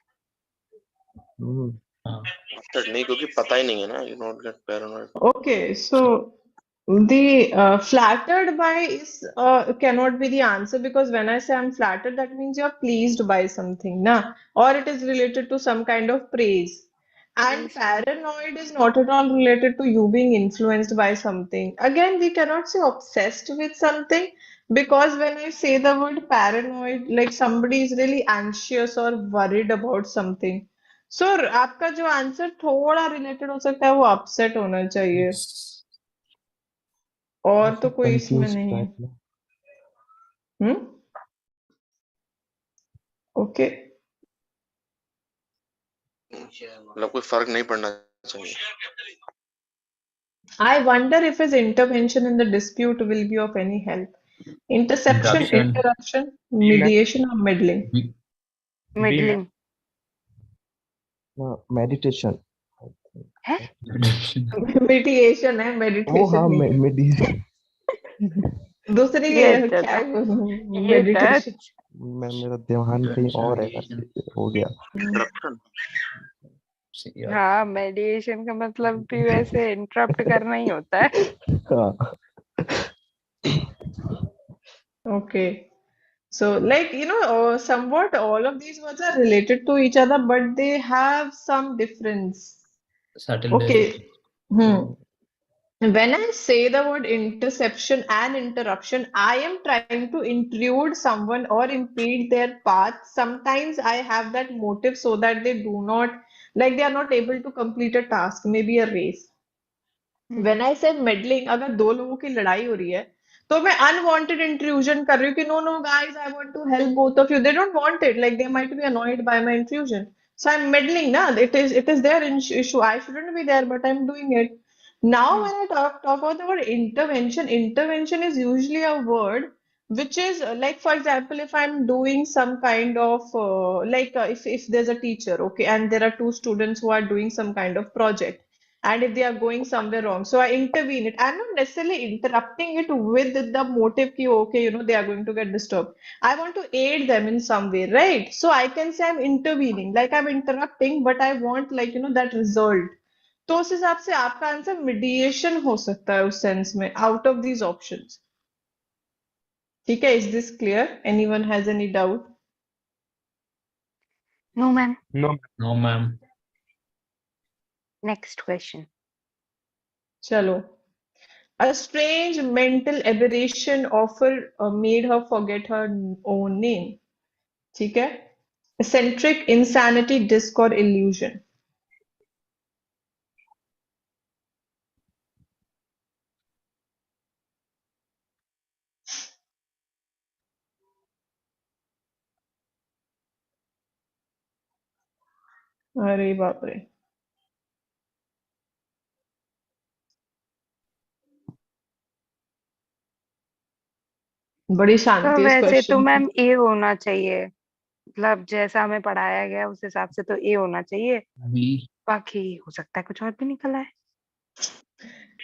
Upset नहीं क्योंकि पता ही नहीं है ना, you not get paranoid. Okay, so the flattered by is cannot be the answer because when I say I'm flattered, that means you're pleased by something, na? Or it is related to some kind of praise. And paranoid is not at all related to you being influenced by something. Again, we cannot say obsessed with something because when I say the word paranoid, like somebody is really anxious or worried about something. So आपका जो answer थोड़ा related हो सकता है वो upset होना चाहिए और तो कोई इसमें कंफ्यूज नहीं है टाइप में ओके मतलब कोई फर्क नहीं पड़ना चाहिए. I wonder if his intervention in the dispute will be of any help. Interception, Interruption. interruption, mediation or meddling. Middling meditation Mediation है ओ meditation हाँ नहीं है मेडिटेशन दूसरी ये क्या था है ये था meditation मैं मेरा ध्यान कहीं और है हो गया Interruption. हाँ मेडिएशन का मतलब भी वैसे इंटरप्ट करना ही होता है हाँ Okay. So, like, somewhat all of these words are related to each other, but they have some difference. Subtle Okay. difference. When I say the word interception and interruption, I am trying to intrude someone or impede their path. Sometimes I have that motive so that they do not, like, they are not able to complete a task, maybe a race. When I say meddling, अगर दो लोगों की लड़ाई हो रही है तो मैं unwanted intrusion कर रही हूँ कि no guys I want to help both of you they don't want it like they might be annoyed by my intrusion so I'm meddling na it is their issue I shouldn't be there but I'm doing it now when I talk about the word intervention is usually a word which is like for example if I'm doing some kind of if there's a teacher okay and there are two students who are doing some kind of project and if they are going somewhere wrong so I intervene it I'm not necessarily interrupting it with the motive ki okay they are going to get disturbed I want to aid them in some way right so I can say I'm intervening like I'm interrupting but I want that result तो उस हिसाब से आपका answer mediation हो सकता है उस sense में आउट ऑफ दीज ऑप्शंस ठीक है is this clear anyone has any doubt no ma'am No, ma'am. Next question चलो A strange mental aberration made her forget her own name. ठीक है? Eccentric, insanity, disc or illusion. अरे बाप रे, बड़ी तो शांति इस वैसे तो क्वेश्चन की। मैम ए होना चाहिए, मतलब जैसा हमें पढ़ाया गया उस हिसाब से तो ए होना चाहिए, बी। बाकी हो सकता है कुछ और भी निकल आए।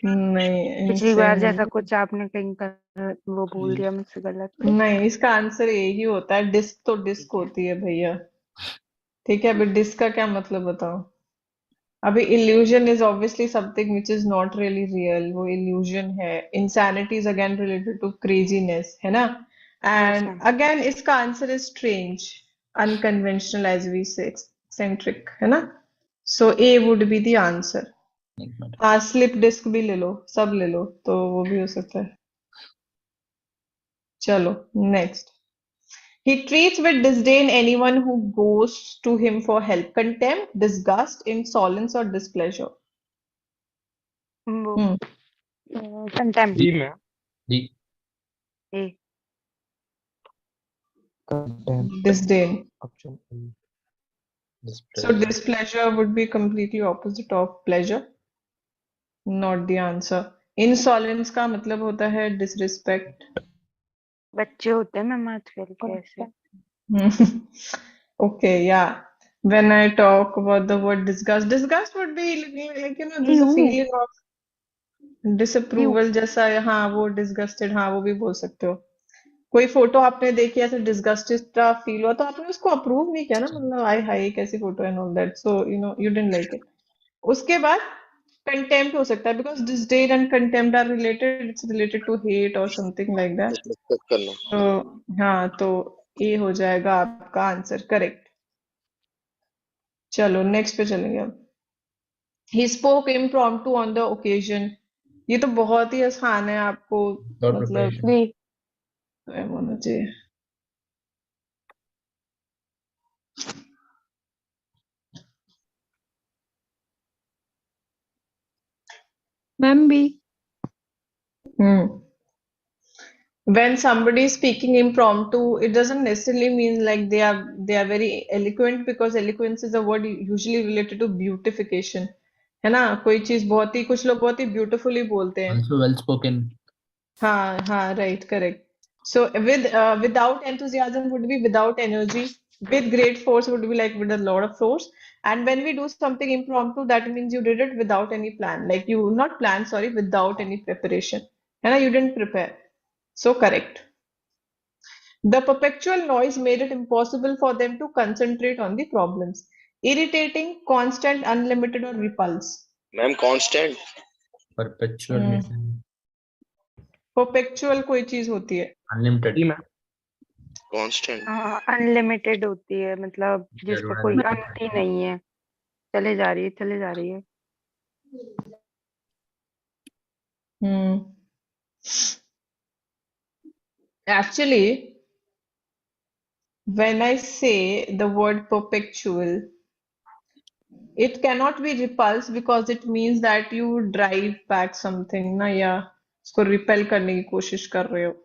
नहीं, पिछली बार जैसा इंसेंट कुछ आपने कहीं कर वो बोल दिया मुझसे गलत। नहीं, इसका आंसर यही होता है। डिस्क तो डिस्क होती है भैया। ठीक है, अभी डिस्क का क्या मतलब बताओ? अभी illusion is obviously something which is not really real, वो इल्यूजन है। Insanity is again related to craziness, है ना? Yes and ma'am. अगेन इसका answer is strange, unconventional, as we say, eccentric, है ना? So A would be the answer. हाँ, slip disc भी ले लो, सब ले लो, तो वो भी हो सकता है। चलो next. He treats with disdain anyone who goes to him for help. Contempt, disgust, insolence, or displeasure. वो Hmm. Contempt. D ma'am. D. A. Contempt. Disdain. Option A. So Displeasure. displeasure would be completely opposite of pleasure. Not the answer. Insolence का मतलब होता है disrespect. बच्चे होते हैं ma'am आजकल के ऐसे। Okay, yeah. When I talk about the word disgust, disgust would be like there's a you feeling of you disapproval जैसा है। हाँ, वो disgusted, हाँ वो भी बोल सकते हो। कोई फोटो आपने देखी ऐसे डिस्गस्टेड सा फील हुआ तो आपने उसको अप्रूव नहीं किया ना, मतलब आई हाय कैसी photo and all that, so you didn't like it. उसके बाद कंटेम्प्ट हो सकता है, because disdain and contempt are related, it's related to hate or something like that. Disrespect करना। तो हाँ, तो ए हो जाएगा आपका आंसर करेक्ट। चलो नेक्स्ट पे चलेंगे अब। He spoke impromptu on the occasion. ये तो बहुत ही आसान है आपको, Without मतलब preparation. बी। होना चाहिए। Ma'am B. हम्म when somebody is speaking impromptu, it doesn't necessarily mean like they are very eloquent, because eloquence is a word usually related to beautification, है ना? कोई चीज बहुत ही, कुछ लोग बहुत ही ब्यूटीफुली बोलते हैं। Also well spoken. हाँ हाँ, right, correct. So without enthusiasm would be without energy. With great force would be like with a lot of force. And when we do something impromptu, that means you did it without any plan. Like you not plan, sorry, without any preparation. है ना? You didn't prepare. So correct. The perpetual noise made it impossible for them to concentrate on the problems. Irritating, constant, unlimited, or repulse. Ma'am constant. Perpetual Hmm. meaning. Perpetual कोई चीज होती है। Unlimited. D ma'am. Constant. Unlimited होती है, मतलब जिसका कोई अंत ही नहीं है, चले जा रही है चले जा रही है। Hmm. Actually, when I say the word perpetual, it cannot be repulse because it means that you drive back something ना, या उसको repel करने की कोशिश कर रहे हो।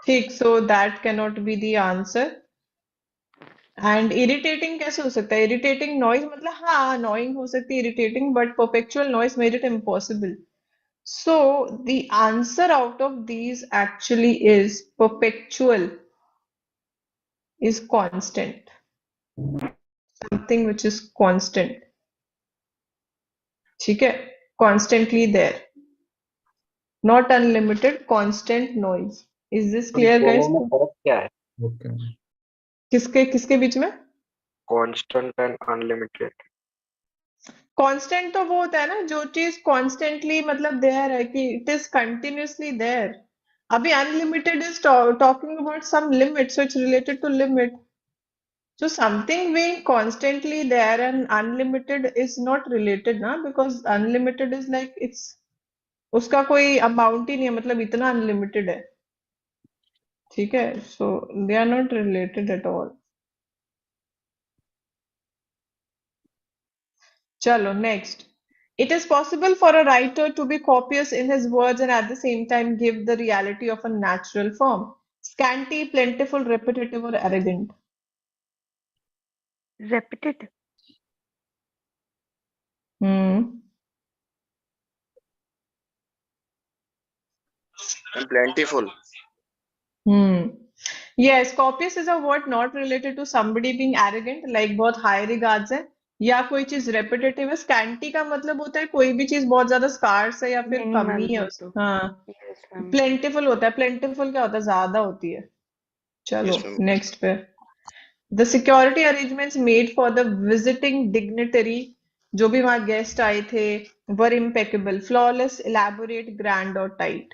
ठीक, so that cannot be the answer. And irritating कैसे हो सकता है? इरिटेटिंग नॉइज मतलब हाँ अनोइंग हो सकती है irritating, but perpetual noise made it impossible. So the answer out of these actually is perpetual is constant, something which is constant. ठीक है, constantly there, not unlimited, constant noise. Is this clear दोनों guys? में फर्क क्या है? Okay. किसके किसके बीच में? Constant and unlimited. कांस्टेंट तो वो होता है ना जो चीज कॉन्स्टेंटली मतलब देयर है, कि इट इज कंटिन्यूअसली देयर। अभी unlimited is talking about some limit, so it's related to limit. So something being constantly there and unlimited is not related, na, because unlimited is like it's उसका कोई amount ही नहीं है, मतलब इतना unlimited है, ठीक है, so they are not related at all. चलो next, it is possible for a writer to be copious in his words and at the same time give the reality of a natural form. Scanty, plentiful, repetitive, or arrogant. Repetitive. Hmm. And plentiful. Yes, copious is a word not related to somebody being arrogant, like बहुत high regards है, या कोई चीज repetitive है। Scanty का मतलब होता है कोई भी चीज बहुत ज्यादा scarce है या फिर Minimal कमी है हो उस, तो। हाँ। Yes, ma'am. Plentiful होता है, plentiful क्या होता है, ज्यादा होती है। चलो Yes, ma'am. नेक्स्ट पे, the security arrangements made for the visiting dignitary, जो भी वहां गेस्ट आए थे, were impeccable, flawless, elaborate, grand or tight.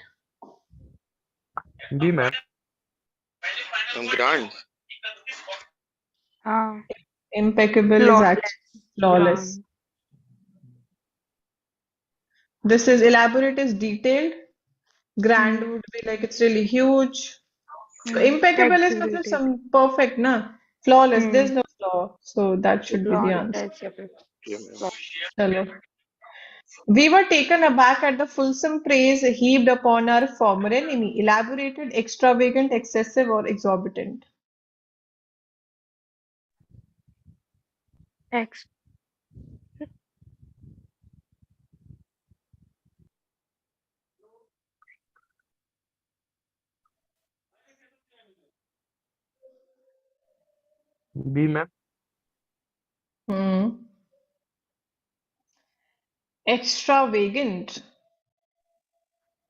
B, ma'am. Grand. हाँ, Impeccable is flawless, actually flawless. grand. This is elaborate is detailed, grand Hmm. would be like it's really huge. Impeccable is मतलब Exaggerated. some perfect ना, flawless Hmm. there's no flaw, so that should be the answer. Flawless या फिर Yeah, ma'am. चलो, we were taken aback at the fulsome praise heaped upon our former enemy. Elaborated, extravagant, excessive, or exorbitant. X. B, ma'am. Extravagant.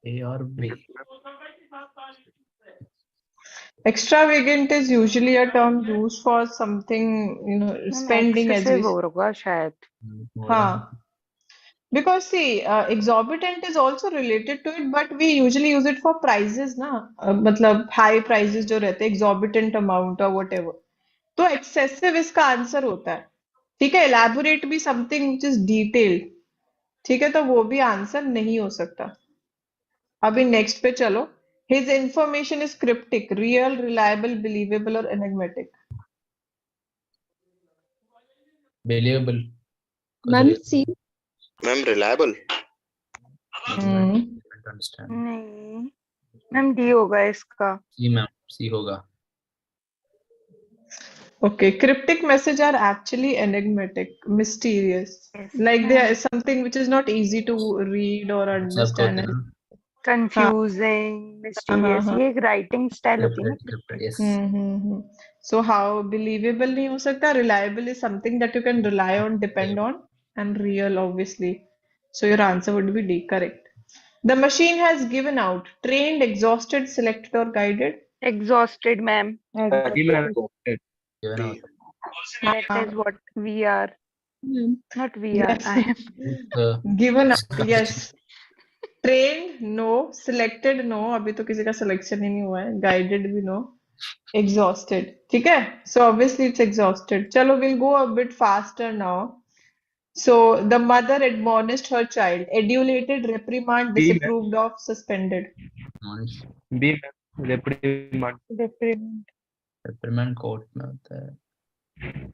A or B? Extravagant is usually a term used for something, ma'am spending as excessive we. होगा शायद. More than हाँ. Because see, exorbitant is also related to it, but we usually use it for prices ना, मतलब high prices जो रहते हैं, exorbitant amount or whatever. तो excessive इसका आंसर होता है, ठीक है। elaborate भी something which is detailed, ठीक है, तो वो भी आंसर नहीं हो सकता। अभी नेक्स्ट पे चलो, his information is cryptic, real, reliable, believable or enigmatic. believable. Ma'am, C. Ma'am, reliable. Don't understand. नहीं मैम डी होगा इसका. C, ma'am. C होगा. Okay, cryptic messages are actually enigmatic, mysterious. Yes, Like there ma'am. is something which is not easy to read or सबको होता है understand. ना? Confusing, mysterious. हाँ। ये एक writing style होती है ना. Cryptic, yes. So how believable नहीं हो सकता? Reliable is something that you can rely on, depend on, and real obviously. So your answer would be D, correct. The machine has given out, trained, exhausted, selected or guided. Exhausted, ma'am. B, ma'am. Given B. out. That is what we are. Not we are. Yes. I am. Given out, yes. Trained, no. Selected, no. अभी तो किसी का selection ही नहीं हुआ है. Guided भी no. Exhausted. ठीक है? So obviously it's exhausted. चलो, we'll go a bit faster now. So the mother admonished her child, adulated, reprimand, B, ma'am. disapproved of, suspended. B, ma'am. Reprimand. Reprimand court में होता है.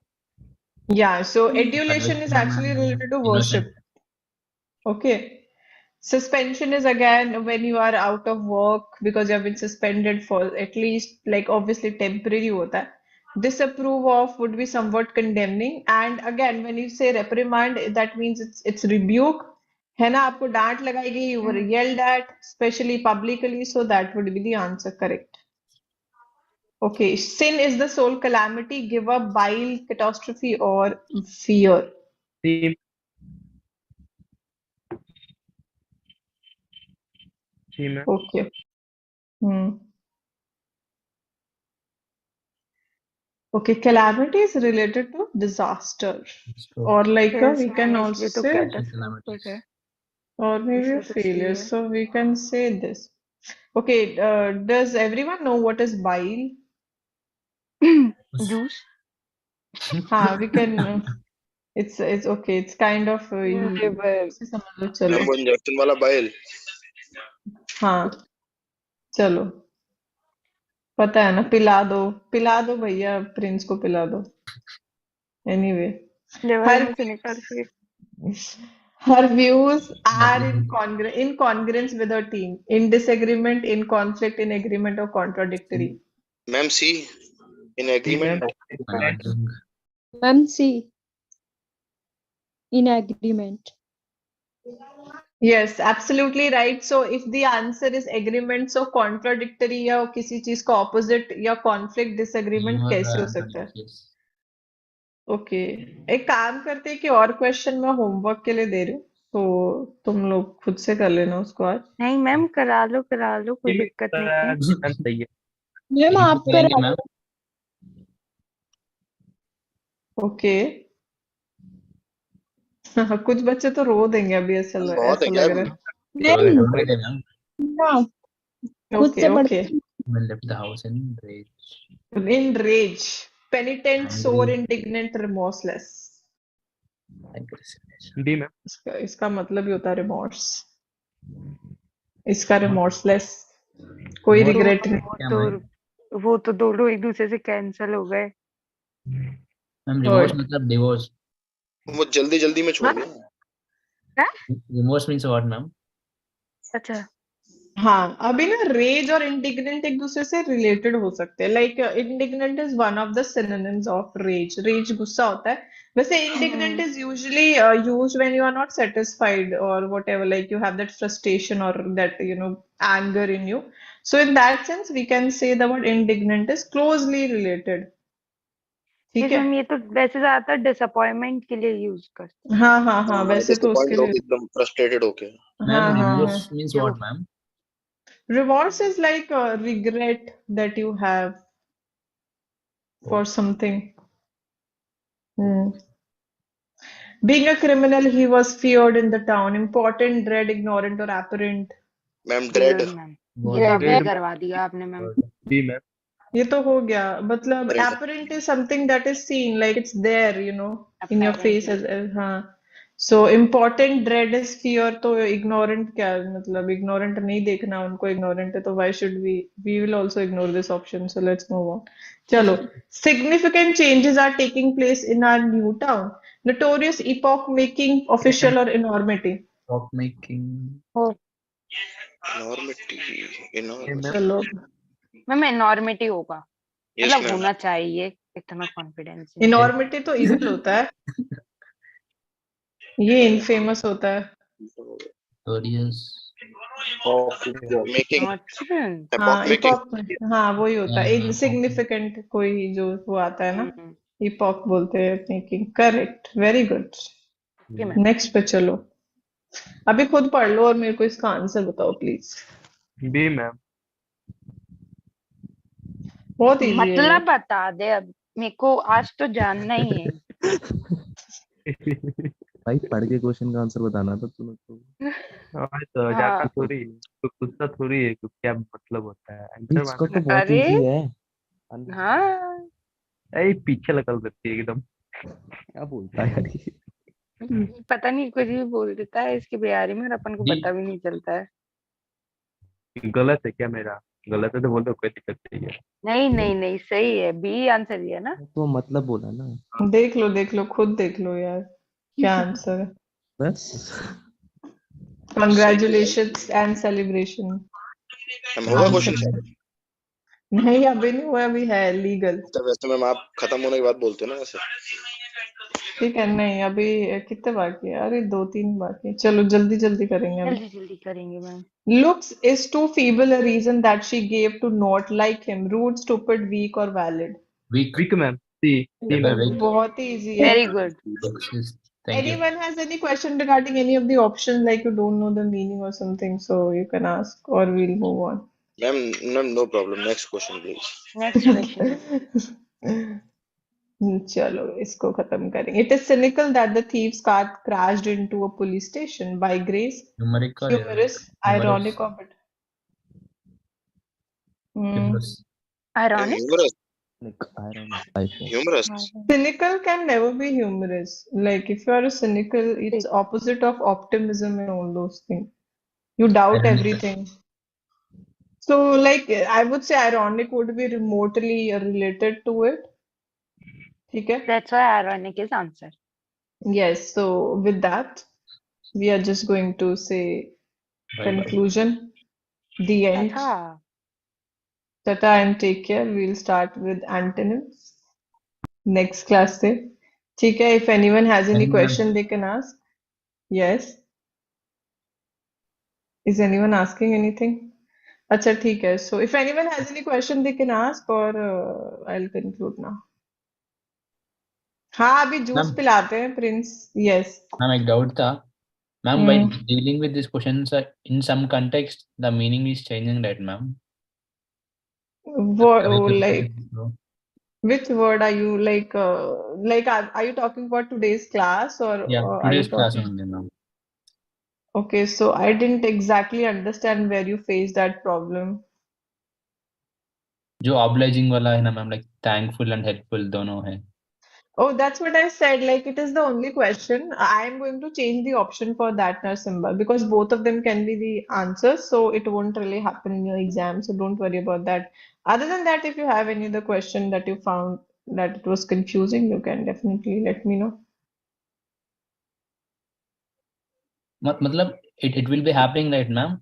Yeah, so adulation is actually related to worship. Okay. Suspension is again when you are out of work because you have been suspended for at least, like obviously temporary होता है. Disapprove of would be somewhat condemning, and again when you say reprimand, that means it's rebuke, है ना, आपको डांट लगाई गई, you were yelled at, especially publicly, so that would be the answer, correct. Okay, sin is the sole calamity, give up, bile, catastrophe or fear. C. C, ma'am. Okay. Okay, calamity is related to disaster, or like Yes, we can ma'am. also इसलिए तो say, catastrophic है. or maybe a इसलिए तो C failure. है. So we can say this. Okay, does everyone know what is bile? Juice. We can. It's okay. It's kind of you. Liver. से समझ लो, चलो. Ma'am, वो injection वाला bile. हाँ चलो, पता है ना, पिला दो भैया, प्रिंस को पिला दो। एनीवे, लिवर her में से निकाल के her views are Nothing. in congruence with her team, in disagreement, in conflict, in agreement, or contradictory. Ma'am C in C agreement. Ma'am. Nothing. Ma'am, C. In agreement. Yes, absolutely right. So if the answer is agreement, so contradictory या किसी चीज का opposite या conflict disagreement You कैसे हो are सकता है? yes. Okay, एक काम करते हैं कि और क्वेश्चन मैं होमवर्क के लिए दे रही हूँ, तो तुम लोग खुद से कर लेना उसको आज। नहीं मैम, करा लो, कोई दिक्कत नहीं है। मैम सही है। मैम यही आप तो करेंगे करा मैम। ओके। कुछ बच्चे तो रो देंगे अभी, ऐसा बहुत है ऐसा क्या लग अभी? रहा मैम Every day, ma'am. ना है। खुद ओके से पढ़ okay. Women left the house in rage. In rage, penitent, sore, Angry. indignant, remorseless. Aggressive. D ma'am. इसका मतलब ही होता है रिमोर्स। इसका रिमोर्सलेस, कोई Remorse रिग्रेट नहीं। क्या मैम? वो तो दोनों एक दूसरे से कैंसिल हो गए। मैम ओए, remorse मतलब divorce. वो जल्दी जल्दी में छोड़ हाँ दिया। Remorse means what, ma'am? अच्छा, हाँ, अभी ना रेज और इंडिग्नेंट एक दूसरे से रिलेटेड हो सकते हैं। Like indignant is one of the synonyms of rage. Rage गुस्सा होता है, वैसे indignant is usually used when you are not satisfied और whatever, like you have that frustration or that anger in you. So in that sense we can say the word indignant is closely related. ठीक yes है। Ma'am, ये तो वैसे ज्यादातर disappointment के लिए use करते हाँ हाँ हाँ, हाँ वैसे तो उसके डिसअपॉइंट लिए। लोग एकदम फ्रस्ट्रेटेड होके। हाँ Ma'am, हाँ हाँ। remorse means what, ma'am? Remorse is like a regret that you have for something. Hmm. Being a criminal, he was feared in the town. Important, dread, ignorant, or apparent. Ma'am dread. Fear ma'am. ये तो अभी करवा दिया आपने ma'am. D ma'am. ये तो हो गया, मतलब dread apparent is something that is seen, like it's there, in your face Apparently. हाँ. So important, dread is fear. तो ignorant क्या है? मतलब ignorant नहीं देखना उनको ignorant है, तो why should we will also ignore this option. So let's move on. चलो, significant changes are taking place in our new town. Notorious epoch-making official or enormity. Talk making. नॉर्मिटी चलो, मैम एनॉर्मिटी होगा, yes मतलब ma'am. होना चाहिए, इतना confidence नहीं। enormity तो evil होता है, ये infamous होता है। Notorious. Making Nonsense. हाँ, एपॉक मेकिंग। epoch, हाँ वही होता है, Yeah, insignificant कोई जो वो आता है ना, हम्म, epoch बोलते हैं making. Correct, very good. Okay ma'am. Next पे चलो, अभी खुद पढ़ लो और मेरे को इसका आंसर बताओ प्लीज। B ma'am. बहुत इजी है मतलब यार। बता दे, अब मेरे को आज तो जानना ही है। भाई पढ़ के क्वेश्चन का आंसर बताना था तुम्हें तो। और तो हाँ, जाकर थोड़ी तो गुस्सा थोड़ी है कि क्या मतलब होता है आंसर इसको मांगना तो बहुत अरे इजी है। हाँ, है। पीछे लगल देती है एकदम। क्या बोलता है यार ये? पता नहीं कुछ भी बोल देता है इसके बिहारी में और अपन को D. पता भी नहीं चलता है। गलत है क्या मेरा? गलत है तो बोल दो, कोई दिक्कत नहीं है। नहीं नहीं नहीं, सही है, बी आंसर दिया ना। तो मतलब बोला ना देख लो खुद देख लो यार, क्या आंसर है। बस। Congratulations and celebration. मैम होगा आंसर क्वेश्चन। नहीं, अभी नहीं हुआ, अभी है लीगल। तो वैसे मैम आप खत्म होने के बाद बोलते हो ना ऐसे। ठीक है, नहीं अभी कितने बाकी है? अरे 2-3 बाकी है। चलो जल्दी जल्दी करेंगे अभी। जल्दी जल्दी करेंगे ma'am. Looks is too feeble a reason that she gave to not like him. Rude, stupid, weak or valid. Weak. Weak ma'am. C C ma'am. Weak. बहुत ही easy है। Very good. Thank you. Anyone has any question regarding any of the options, like you don't know the meaning or something, so you can ask or we'll move on. Ma'am ma'am no problem, next question please. Next question. चलो इसको खत्म करेंगे। It is cynical that the thief's car crashed into a police station. By grace, Numeric or humorous, ironic or but humorous. Ironic. Humorous. Ironic. Humorous. cynical can never be humorous. Like if you are a cynical, it's opposite of optimism and all those things. You doubt Ironic. everything. So, like, I would say ironic would be remotely related to it. Okay? That's why ironic is answer. Yes. So, with that, we are just going to say Bye bye. conclusion, the end. Tata. Tata and take care. We'll start with antonyms next class से. ठीक है. If anyone has any Thank you, ma'am. question, they can ask. Yes. Is anyone asking anything? अच्छा ठीक है. So if anyone has any question, they can ask or I'll conclude now. हाँ अभी juice Ma'am, पिलाते हैं Prince. Yes. ma'am, एक doubt था. Ma'am, Hmm. while dealing with these questions, in some context, the meaning is changing, right, ma'am? What, Like, like which word are you like? Are you talking about today's class or yeah, are you today's class talking? only, ma'am. Okay, so I didn't exactly understand where you face that problem. जो obliging वाला है ना ma'am, like thankful and helpful दोनों है. Oh, that's what I said. Like, it is the only question. I am going to change the option for that symbol because both of them can be the answers. So it won't really happen in your exam. So don't worry about that. Other than that, if you have any other question that you found that it was confusing, you can definitely let me know. मतलब it will be happening, right, ma'am?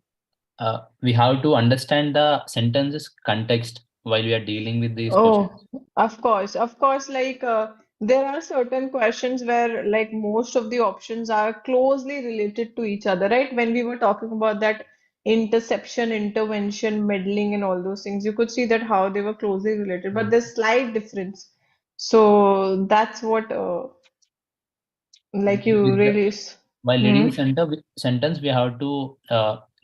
We have to understand the sentences context while we are dealing with these questions. Oh, of course, of course. Like there are certain questions where like most of the options are closely related to each other, right? When we were talking about that interception, intervention, meddling, and all those things, you could see that how they were closely related, but there's slight difference. So that's what like you With the- really While hmm. reading sentence, we have to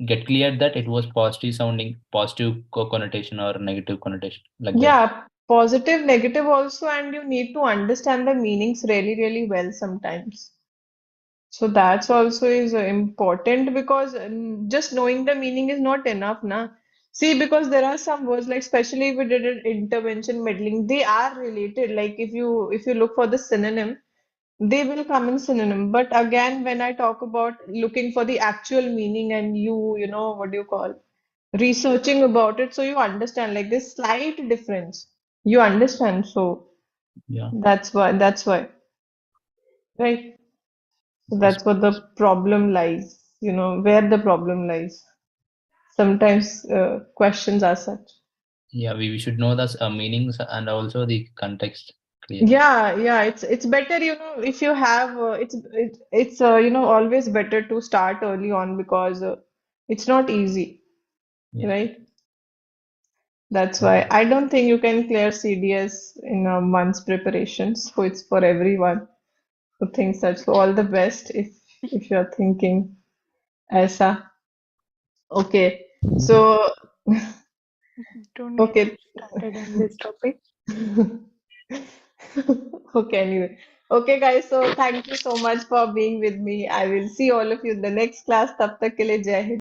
get clear that it was positive sounding, positive connotation or negative connotation, like that. Yeah, positive, negative also, and you need to understand the meanings really, really well sometimes. So that's also is important because just knowing the meaning is not enough, na. See, because there are some words like especially if we did an intervention meddling, they are related. Like if you look for the synonym, they will come in synonym. But again, when I talk about looking for the actual meaning and you what do you call researching about it, so you understand like this slight difference. You understand, so Yeah. that's why, right? So that's what the problem lies, where the problem lies. Sometimes questions are such. Yeah, we should know the meanings and also the context clearly. Yeah, it's better, if you have it's always better to start early on because it's not easy, Yeah. right? That's why I don't think you can clear CDS in a month's preparation. So it's for everyone who thinks that. So all the best if you're thinking ऐसा. Okay. So Don't get okay. started on this topic. Okay, anyway. Okay, guys. So thank you so much for being with me. I will see all of you in the next class. तब तक के लिए जय हिंद.